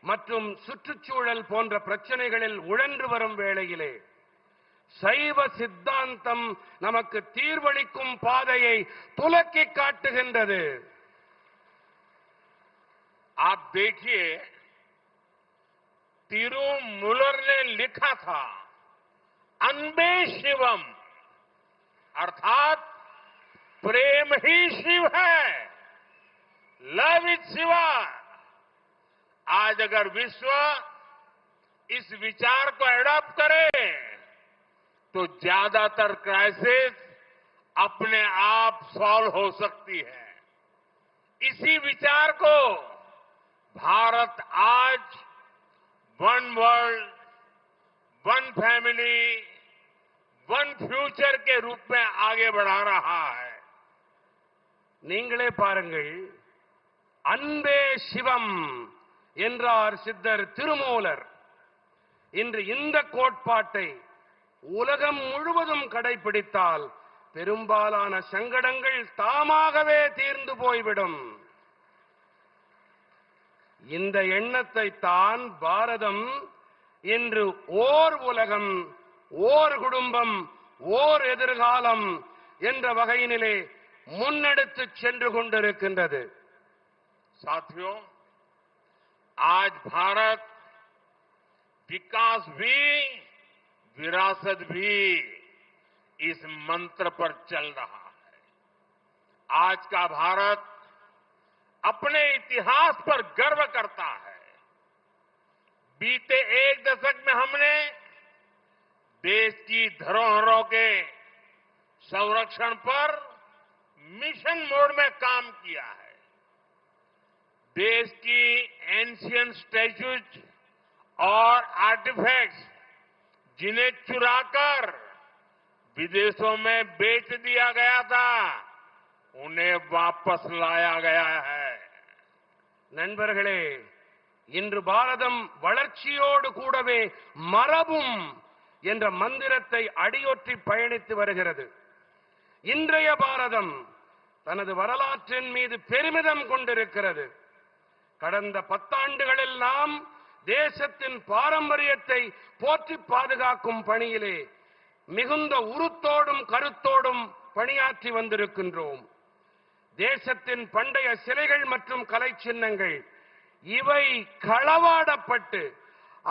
மற்றும் சுற்றுச்சூழல் போன்ற பிரச்சனைகளில் உழன்று வரும் வேளையிலே சைவ சித்தாந்தம் நமக்கு தீர்வளிக்கும் பாதையை துலக்கி காட்டுகின்றது. आप देखिए, तिरुमूलर ने लिखा था, अनबे शिवम, अर्थात प्रेम ही शिव है, लव इज शिवा. आज अगर विश्व इस विचार को एडॉप्ट करे तो ज्यादातर क्राइसिस अपने आप सॉल्व हो सकती है. इसी विचार को भारत आज one world, one family, one future के रूप में आगे बढ़ा रहा है. நீங்களே பாருங்கள், அன்பே சிவம் என்றார் சித்தர் திருமூலர். இன்று இந்த கோட்பாட்டை உலகம் முழுவதும் கடைபிடித்தால் பெரும்பாலான சங்கடங்கள் தாமாகவே தீர்ந்து போய்விடும். இந்த எண்ணத்தை தான் பாரதம் இன்று ஓர் உலகம், ஓர் குடும்பம், ஓர் எதிர்காலம் என்ற வகையினிலே முன்னெடுத்து சென்று கொண்டிருக்கின்றது. साथियों, आज भारत विकास भी, विरासत भी इस मंत्र पर चल रहा है. आज का भारत अपने इतिहास पर गर्व करता है. बीते एक दशक में हमने देश की धरोहरों के संरक्षण पर मिशन मोड में काम किया है. देश की एंशियंट स्टैच्यूज और आर्टिफैक्ट्स जिन्हें चुराकर विदेशों में बेच दिया गया था, उन्हें वापस लाया गया है. நண்பர்களே, இன்று பாரதம் வளர்ச்சியோடு கூடவே மரபும் என்ற மந்திரத்தை அடியொற்றி பயணித்து வருகிறது. இன்றைய பாரதம் தனது வரலாற்றின் மீது பெருமிதம் கொண்டிருக்கிறது. கடந்த 10 ஆண்டுகளில் நாம் தேசத்தின் பாரம்பரியத்தை போற்றி பாதுகாக்கும் பணியிலே மிகுந்த உருத்தோடும் கருத்தோடும் பணியாற்றி வந்திருக்கின்றோம். தேசத்தின் பண்டைய சிலைகள் மற்றும் கலை சின்னங்கள் இவை களவாடப்பட்டு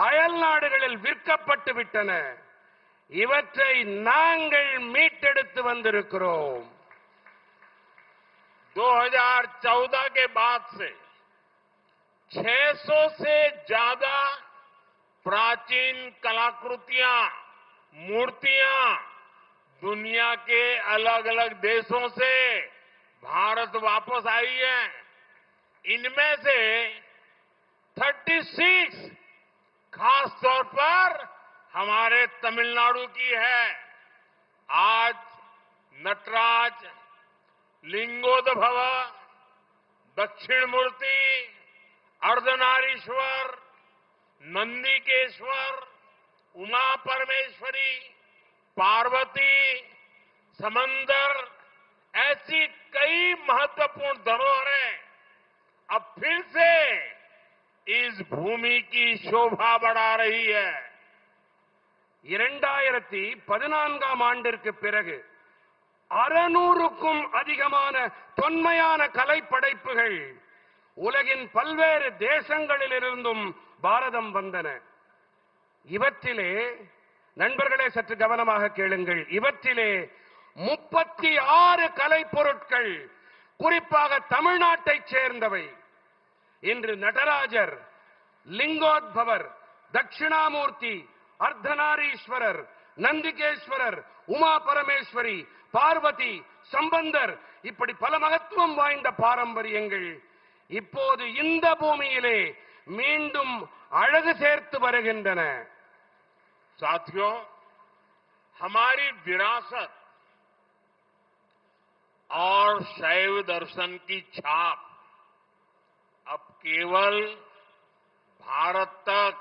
அயல் நாடுகளில் விற்கப்பட்டு விட்டன. இவற்றை நாங்கள் மீட்டெடுத்து வந்திருக்கிறோம். 2014 के बाद से 600 से ज्यादा प्राचीन कलाकृतियां, मूर्तियां दुनिया के अलग अलग देशों से भारत वापस आई है। इनमें से 36 खास तौर पर हमारे तमिलनाडु की है। आज नटराज, लिंगोद्भव, दक्षिण मूर्ति, अर्धनारीश्वर, नंदिकेश्वर, उमा परमेश्वरी, पार्वती, समंदर, ऐसी कई महत्वपूर्ण धरोहरें अब फिर से इस भूमि की शोभा बढ़ा रही है। 2014ஆம் ஆண்டிற்கு பிறகு 600க்கும் அதிகமான தொன்மையான கலைப்படைப்புகள் உலகின் பல்வேறு தேசங்களிலிருந்தும் பாரதம் வந்தன. இவற்றிலே நண்பர்களே சற்று கவனமாக கேளுங்கள். இவற்றிலே 36 கலைப்பொருட்கள் குறிப்பாக தமிழ்நாட்டைச் சேர்ந்தவை. இன்று நடராஜர், லிங்கோத்பவர், தட்சிணாமூர்த்தி, அர்த்தநாரீஸ்வரர், நந்திகேஸ்வரர், உமா பரமேஸ்வரி, பார்வதி, சம்பந்தர், இப்படி பல மகத்துவம் வாய்ந்த பாரம்பரியங்கள் இப்போது இந்த பூமியிலே மீண்டும் அழகு சேர்த்து வருகின்றன. साथियों, हमारी विरासत और शैव दर्शन की छाप अब केवल भारत तक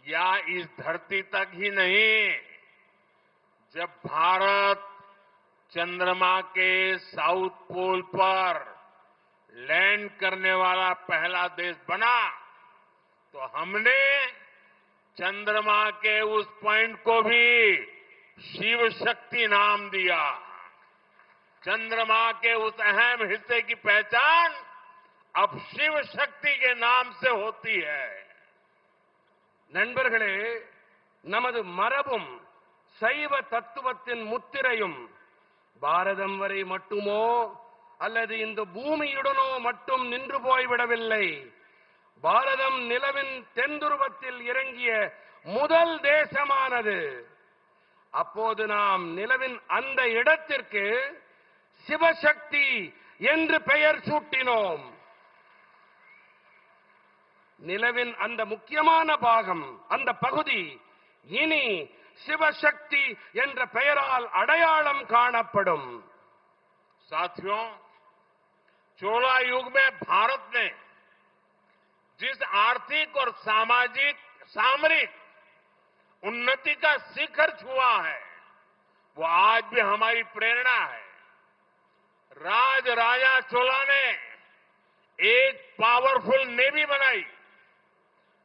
या इस धरती तक ही नहीं, जब भारत चंद्रमा के साउथ पोल पर लैंड करने वाला पहला देश बना तो हमने चंद्रमा के उस पॉइंट को भी शिव शक्ति नाम दिया। चंद्रमा के उस अहम हिस्से की पहचान अब शिव शक्ति के नाम से होती है। நண்பர்களே, நமது மரபும் சைவ தத்துவத்தின் முத்திரையும் பாரதம் வரை மட்டுமோ அல்லது இந்த பூமியுடனோ மட்டும் நின்று போய்விடவில்லை. பாரதம் நிலவின் தென்துருவத்தில் இறங்கிய முதல் தேசமானது. அப்போது நாம் நிலவின் அந்த இடத்திற்கு சிவசக்தி என்று பெயர் சூட்டினோம். நிலவின் அந்த முக்கியமான பாகம், அந்த பகுதி இனி சிவசக்தி என்ற பெயரால் அடையாளம் காணப்படும். साथियों, चोला युग में भारत ने जिस आर्थिक और सामरिक उन्नति का शिखर छुआ है, वो आज भी हमारी प्रेरणा है। राज राजा चोला ने एक पावरफुल नेवी बनाई।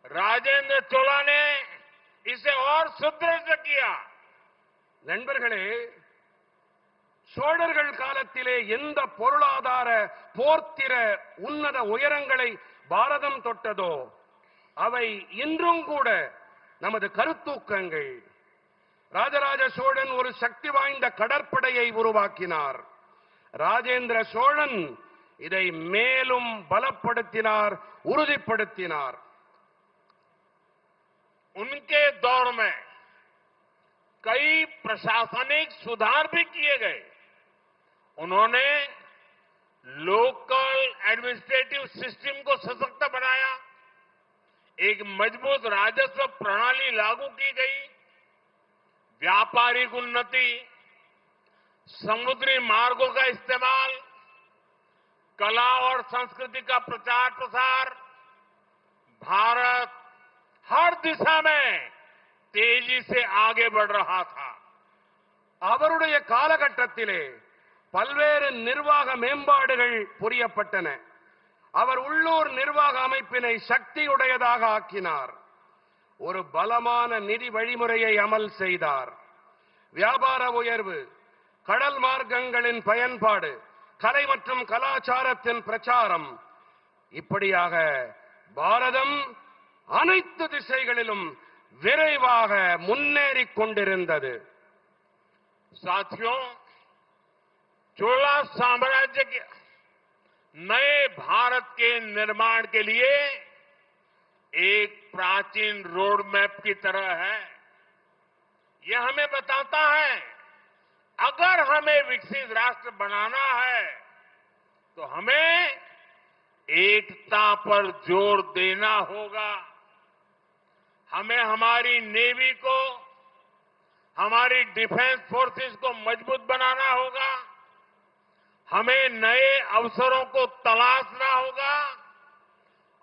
राजेंद्र चोला ने इसे और सुदृढ़ किया. நண்பர்களே, சோழர்கள் காலத்திலே எந்த பொருளாதார போர்த்திர உன்னத உயரங்களை பாரதம் தொட்டதோ அவை இன்றும் கூட நமது கருத்தூக்கங்கள். ராஜராஜ சோழன் ஒரு சக்தி வாய்ந்த கடற்படையை உருவாக்கினார். ராஜேந்திர சோழன் இதை மேலும் பலப்படுத்தினார், உறுதிப்படுத்தினார். उनके दौर में कई प्रशासनिक सुधार भी किए गए. उन्होंने लोकल एडमिनिस्ट्रेटिव सिस्टम को सशक्त बनाया. एक मजबूत राजस्व प्रणाली लागू की गई. व्यापारिक उन्नति, समुद्री मार्गों का इस्तेमाल, कला और संस्कृति का प्रचार प्रसार. भारत हर दिशा में तेजी से आगे बढ़ रहा था. அவருடைய காலகட்டத்திலே பல்வேறு நிர்வாக மேம்பாடுகள் புரியப்பட்டன. அவர் உள்ளூர் நிர்வாக அமைப்பினை சக்தியுடையதாக ஆக்கினார். ஒரு பலமான நிதி வழிமுறையை அமல் செய்தார். வியாபார உயர்வு, கடல் மார்க்கங்களின் பயன்பாடு, கலை மற்றும் கலாச்சாரத்தின் பிரச்சாரம், இப்படியாக பாரதம் அனைத்து திசைகளிலும் விரைவாக முன்னேறிக் கொண்டிருந்தது. साथियों, चोला साम्राज्य के नए भारत के निर्माण के लिए एक प्राचीन रोड मैप की तरह है. यह हमें बताता है अगर हमें विकसित राष्ट्र बनाना है तो हमें एकता पर जोर देना होगा। हमें हमारी नेवी को, हमारी डिफेंस फोर्सेस को मजबूत बनाना होगा। हमें नए अवसरों को तलाशना होगा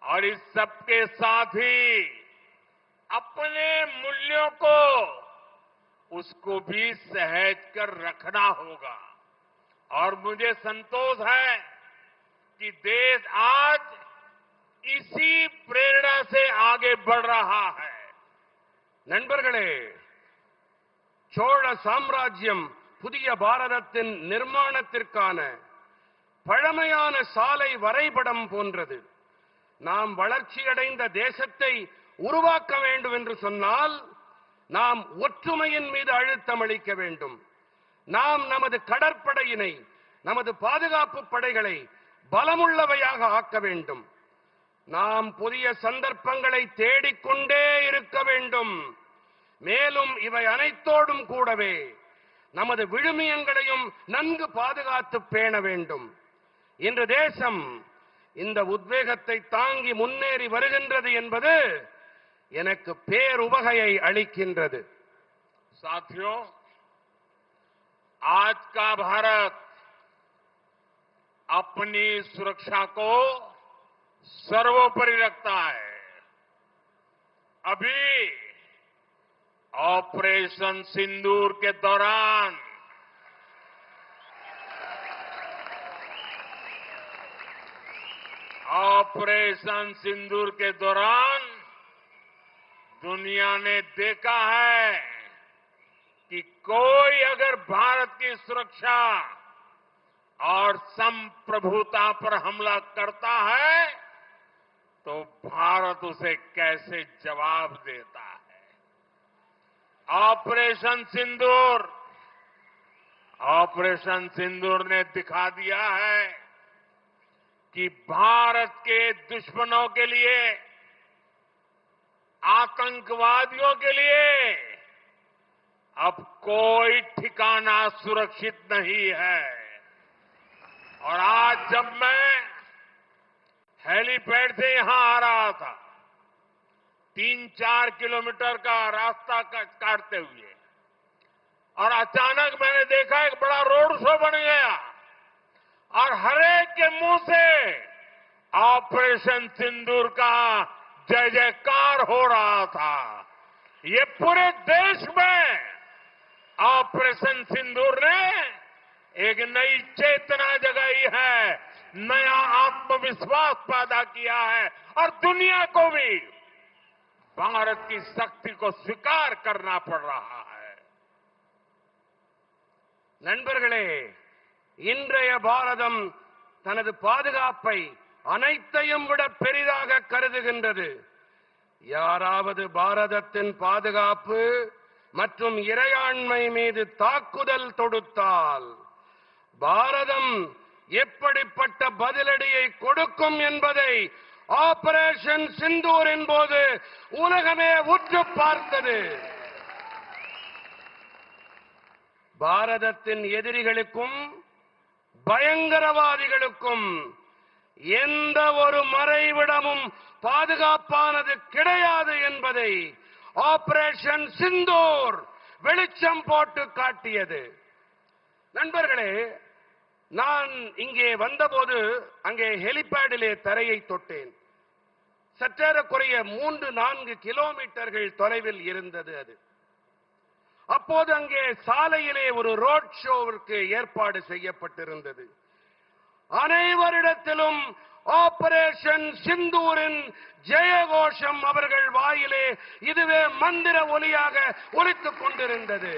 और इस सबके साथ ही अपने मूल्यों को, उसको भी सहेज कर रखना होगा। और मुझे संतोष है कि देश आज इसी प्रेरणा से आगे बढ़ रहा है। நண்பர்களே, சோழ சாம்ராஜ்யம் புதிய பாரதத்தின் நிர்மாணத்திற்கான பழமையான சாலை வரைபடம் போன்றது. நாம் வளர்ச்சியடைந்த தேசத்தை உருவாக்க வேண்டும் என்று சொன்னால் நாம் ஒற்றுமையின் மீது அழுத்தம் அளிக்க வேண்டும். நாம் நமது கடற்படையினை, நமது பாதுகாப்பு படைகளை பலமுள்ளவையாக ஆக்க வேண்டும். நாம் புதிய சந்தர்ப்பங்களை தேடிக்கொண்டே இருக்க வேண்டும். மேலும் இவை அனைத்தோடும் கூடவே நமது விழுமியங்களையும் நன்கு பாதுகாத்து பேண வேண்டும். இன்று தேசம் இந்த உத்வேகத்தை தாங்கி முன்னேறி வருகின்றது என்பது எனக்கு பேருவகையை அளிக்கின்றது. साथियों, आज का भारत अपनी सुरक्षा को सर्वोपरि रखता है। अभी ऑपरेशन सिंदूर के दौरान दुनिया ने देखा है कि कोई अगर भारत की सुरक्षा और संप्रभुता पर हमला करता है तो भारत उसे कैसे जवाब देता है। ऑपरेशन सिंदूर ने दिखा दिया है कि भारत के दुश्मनों के लिए, आतंकवादियों के लिए अब कोई ठिकाना सुरक्षित नहीं है। और आज जब मैं हेलीपैड से यहां आ रहा था, 3-4 किलोमीटर का रास्ता काटते हुए, और अचानक मैंने देखा एक बड़ा रोड शो बन गया और हरेक के मुंह से ऑपरेशन सिंदूर का जय जयकार हो रहा था। ये पूरे देश में ऑपरेशन सिंदूर ने एक नई चेतना जगाई है, नया आत्मविश्वास पैदा किया है और दुनिया को भी भारत की शक्ति को स्वीकार करना पड़ रहा है। நண்பர்களே, இன்றைய பாரதம் தனது பாதுகாப்பை அனைத்தையும் விட பெரிதாக கருதுகின்றது. யாராவது பாரதத்தின் பாதுகாப்பு மற்றும் இறையாண்மை மீது தாக்குதல் தொடுத்தால் பாரதம் எப்படிப்பட்ட பதிலடியை கொடுக்கும் என்பதை ஆபரேஷன் சிந்தூரின் போது உலகமே உற்று பார்த்தது. பாரதத்தின் எதிரிகளுக்கும் பயங்கரவாதிகளுக்கும் எந்த ஒரு மறைவிடமும் பாதுகாப்பானது கிடையாது என்பதை ஆபரேஷன் சிந்தூர் வெளிச்சம் போட்டு காட்டியது. நண்பர்களே, நான் இங்கே வந்தபோது அங்கே ஹெலிபேடிலே தரையை தொட்டேன். சற்றேறக்குறைய 3-4 கிலோமீட்டர்கள் தொலைவில் இருந்தது அது. அப்போது அங்கே சாலையிலே ஒரு ரோட் ஷோவிற்கு ஏற்பாடு செய்யப்பட்டிருந்தது. அனைவரிடத்திலும் ஆபரேஷன் சிந்தூரின் ஜெயகோஷம் அவர்கள் வாயிலே இதுவே மந்திர ஒலியாக ஒலித்துக் கொண்டிருந்தது.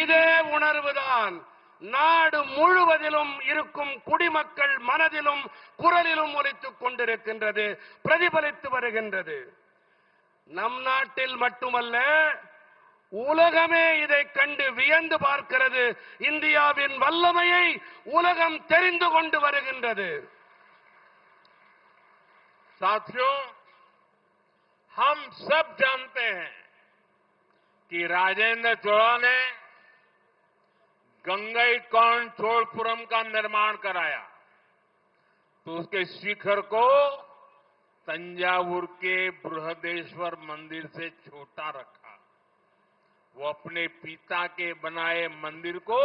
இதே உணர்வுதான் நாடு முழுவதிலும் இருக்கும் குடிமக்கள் மனதிலும் குரலிலும் ஒலித்துக் கொண்டிருக்கின்றது, பிரதிபலித்து வருகின்றது. நம் நாட்டில் மட்டுமல்ல, உலகமே இதை கண்டு வியந்து பார்க்கிறது. இந்தியாவின் வல்லமையை உலகம் தெரிந்து கொண்டு வருகின்றது. साथियों, हम सब जानते हैं कि राजेंद्र चोला ने गंगईकोंड चोलपुरम का निर्माण कराया तो उसके शिखर को तंजावुर के बृहदेश्वर मंदिर से छोटा रखा। वो अपने पिता के बनाए मंदिर को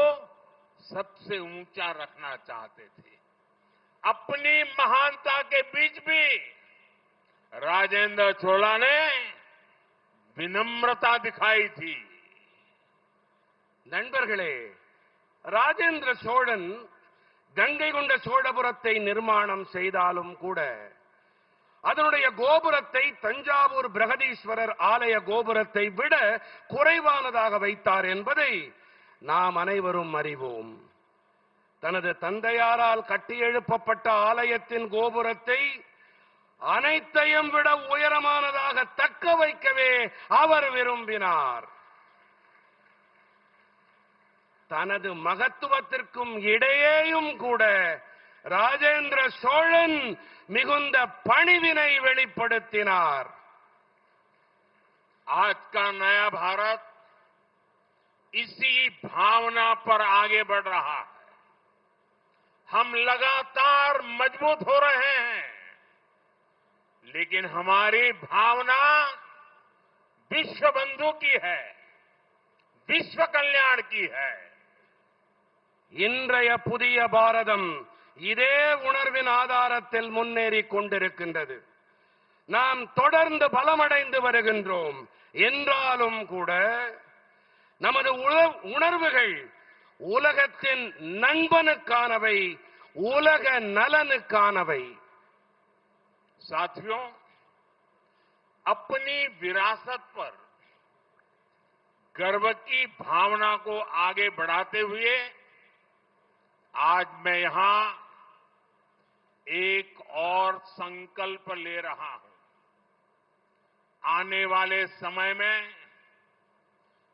सबसे ऊंचा रखना चाहते थे। अपनी महानता के बीच भी राजेंद्र चोला ने विनम्रता दिखाई थी। நண்பர்களே, ராஜேந்திர சோழன் கங்கை கொண்ட சோழபுரத்தை நிர்மாணம் செய்தாலும் கூட அதனுடைய கோபுரத்தை தஞ்சாவூர் பிரகதீஸ்வரர் ஆலய கோபுரத்தை விட குறைவானதாக வைத்தார் என்பதை நாம் அனைவரும் அறிவோம். தனது தந்தையாரால் கட்டியெழுப்பப்பட்ட ஆலயத்தின் கோபுரத்தை அனைத்தையும் விட உயரமானதாக தக்க வைக்கவே அவர் விரும்பினார். தனது மகத்துவத்திற்கும் இடையேயும் கூட ராஜேந்திர சோழன் மிகுந்த பணிவினை வெளிப்படுத்தினார். आज का नया भारत इसी भावना पर आगे बढ़ रहा है। हम लगातार मजबूत हो रहे हैं, लेकिन हमारी भावना विश्व बंधु की है, विश्व कल्याण की है। இன்றைய புதிய பாரதம் இதே உணர்வின் ஆதாரத்தில் முன்னேறி கொண்டிருக்கின்றது. நாம் தொடர்ந்து பலமடைந்து வருகின்றோம் என்றாலும் கூட நமது உணர்வுகள் உலகத்தின் நண்பனுக்கானவை, உலக நலனுக்கானவை. साथियों, अपनी विरासत पर गर्व की भावना को आगे बढ़ाते हुए आज मैं यहां एक और संकल्प ले रहा हूं। आने वाले समय में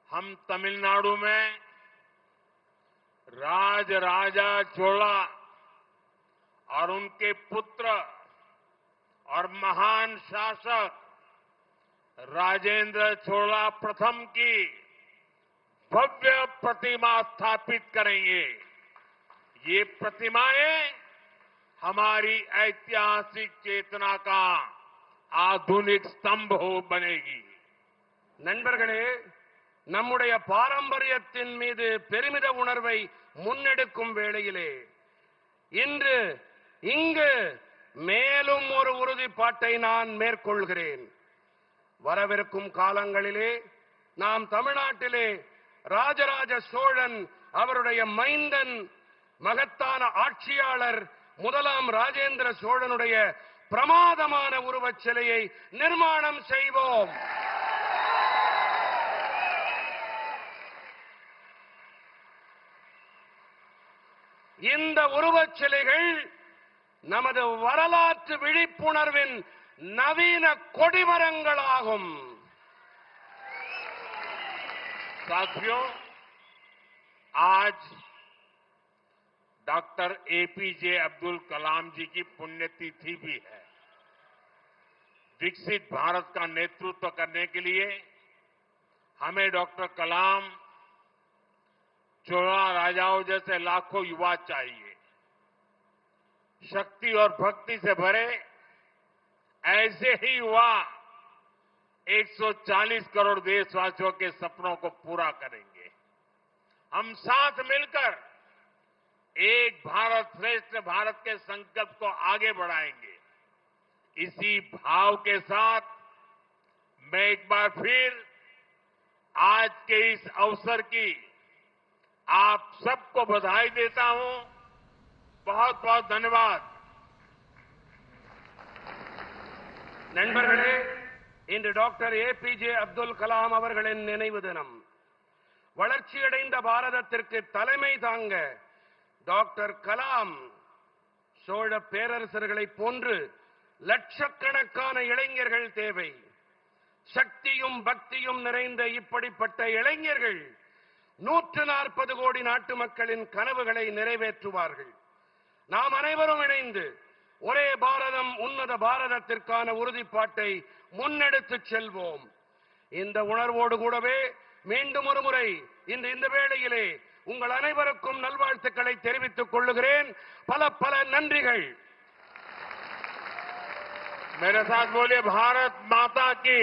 हम तमिलनाडु में राजराजा चोला और उनके पुत्र और महान शासक राजेंद्र चोला प्रथम की भव्य प्रतिमा स्थापित करेंगे। ये प्रतिमाएं हमारी ऐतिहासिक चेतना का आधुनिक स्तंभ हो बनेगी। நண்பர்களே, நம்முடைய பாரம்பரியத்தின் மீது பெருமித உணர்வை முன்னெடுக்கும் வேளையிலே இன்று இங்கு மேலும் ஒரு உறுதிப்பாட்டை நான் மேற்கொள்கிறேன். வரவிருக்கும் காலங்களிலே நாம் தமிழ்நாட்டிலே ராஜராஜ சோழன் அவருடைய மைந்தன் மகத்தான ஆட்சியாளர் முதலாம் ராஜேந்திர சோழனுடைய பிரமாதமான உருவச் சிலையை நிர்மாணம் செய்வோம். இந்த உருவச் சிலைகள் நமது வரலாற்று விழிப்புணர்வின் நவீன கொடிமரங்களாகும். साथियों, आज डॉक्टर एपीजे अब्दुल कलाम जी की पुण्यतिथि भी है। विकसित भारत का नेतृत्व करने के लिए हमें डॉक्टर कलाम, चोला राजाओं जैसे लाखों युवा चाहिए। शक्ति और भक्ति से भरे ऐसे ही युवा 140 करोड़ देशवासियों के सपनों को पूरा करेंगे। हम साथ मिलकर एक भारत श्रेष्ठ भारत के संकल्प को आगे बढ़ाएंगे। इसी भाव के साथ मैं एक बार फिर आज के इस अवसर की आप सबको बधाई देता हूं। बहुत बहुत धन्यवाद। நண்பர்களே, இன்று டாக்டர் ஏபிஜே அப்துல் கலாம் அவர்களின் நினைவு தினம். வளர்ச்சியடைந்த பாரதத்திற்கு தலைமை தாங்க டாக்டர் கலாம் சோழ பேரரசர்களைப் போன்று லட்சக்கணக்கான இளைஞர்கள் தேவை. சக்தியும் பக்தியும் நிறைந்த இப்படிப்பட்ட இளைஞர்கள் 140 கோடி நாட்டு மக்களின் கனவுகளை நிறைவேற்றுவார்கள். நாம் அனைவரும் இணைந்து ஒரே பாரதம் உன்னத பாரதத்திற்கான உறுதிப்பாட்டை முன்னெடுத்துச் செல்வோம். இந்த உணர்வோடு கூடவே மீண்டும் ஒரு முறை இந்த வேளையிலே உங்கள் அனைவருக்கும் நல்வாழ்த்துக்களை தெரிவித்துக் கொள்ளுகிறேன். பல பல நன்றிகள். मेरे साथ बोलिए भारत माता की,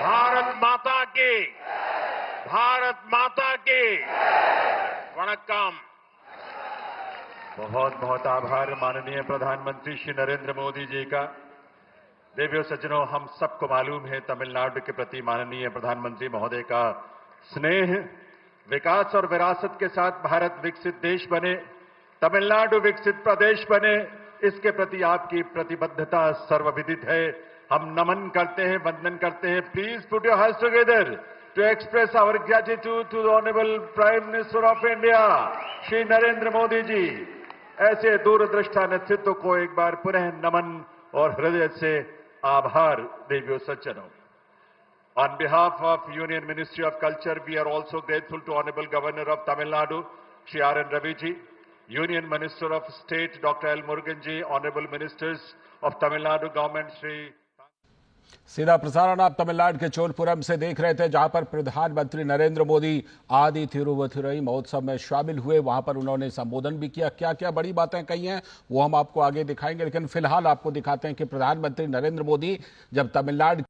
भारत माता की, भारत माता की। वणक्कम। बहुत बहुत आभार माननीय प्रधानमंत्री श्री नरेंद्र मोदी जी का। देवियों सज्जनों, हम सबको मालूम है तमिलनाडु के प्रति माननीय प्रधानमंत्री महोदय का स्नेह। विकास और विरासत के साथ भारत विकसित देश बने, तमिलनाडु विकसित प्रदेश बने, इसके प्रति आपकी प्रतिबद्धता सर्वविदित है। हम नमन करते हैं, वंदन करते हैं। Please put your hands together to express our gratitude to the honourable prime minister of India Shri Narendra Modi ji. ऐसे दूरदृष्टा नेतृत्व को एक बार पुनः नमन और हृदय से आभार। देवियों सज्जनों, on behalf of Union Ministry of Culture, we are also grateful to Honorable Governor of Tamil Nadu, Shri R.N. Ravi ji, Union Minister of State, Dr. L. Murugan ji, Honorable Ministers of Tamil Nadu Government, Shri सीधा प्रसारण आप तमिलनाडु के चोलपुरम से देख रहे थे, जहां पर प्रधानमंत्री नरेंद्र मोदी आदि थिरुवथिरई महोत्सव में शामिल हुए। वहां पर उन्होंने संबोधन भी किया। क्या क्या बड़ी बातें कही हैं वो हम आपको आगे दिखाएंगे, लेकिन फिलहाल आपको दिखाते हैं कि प्रधानमंत्री नरेंद्र मोदी जब तमिलनाडु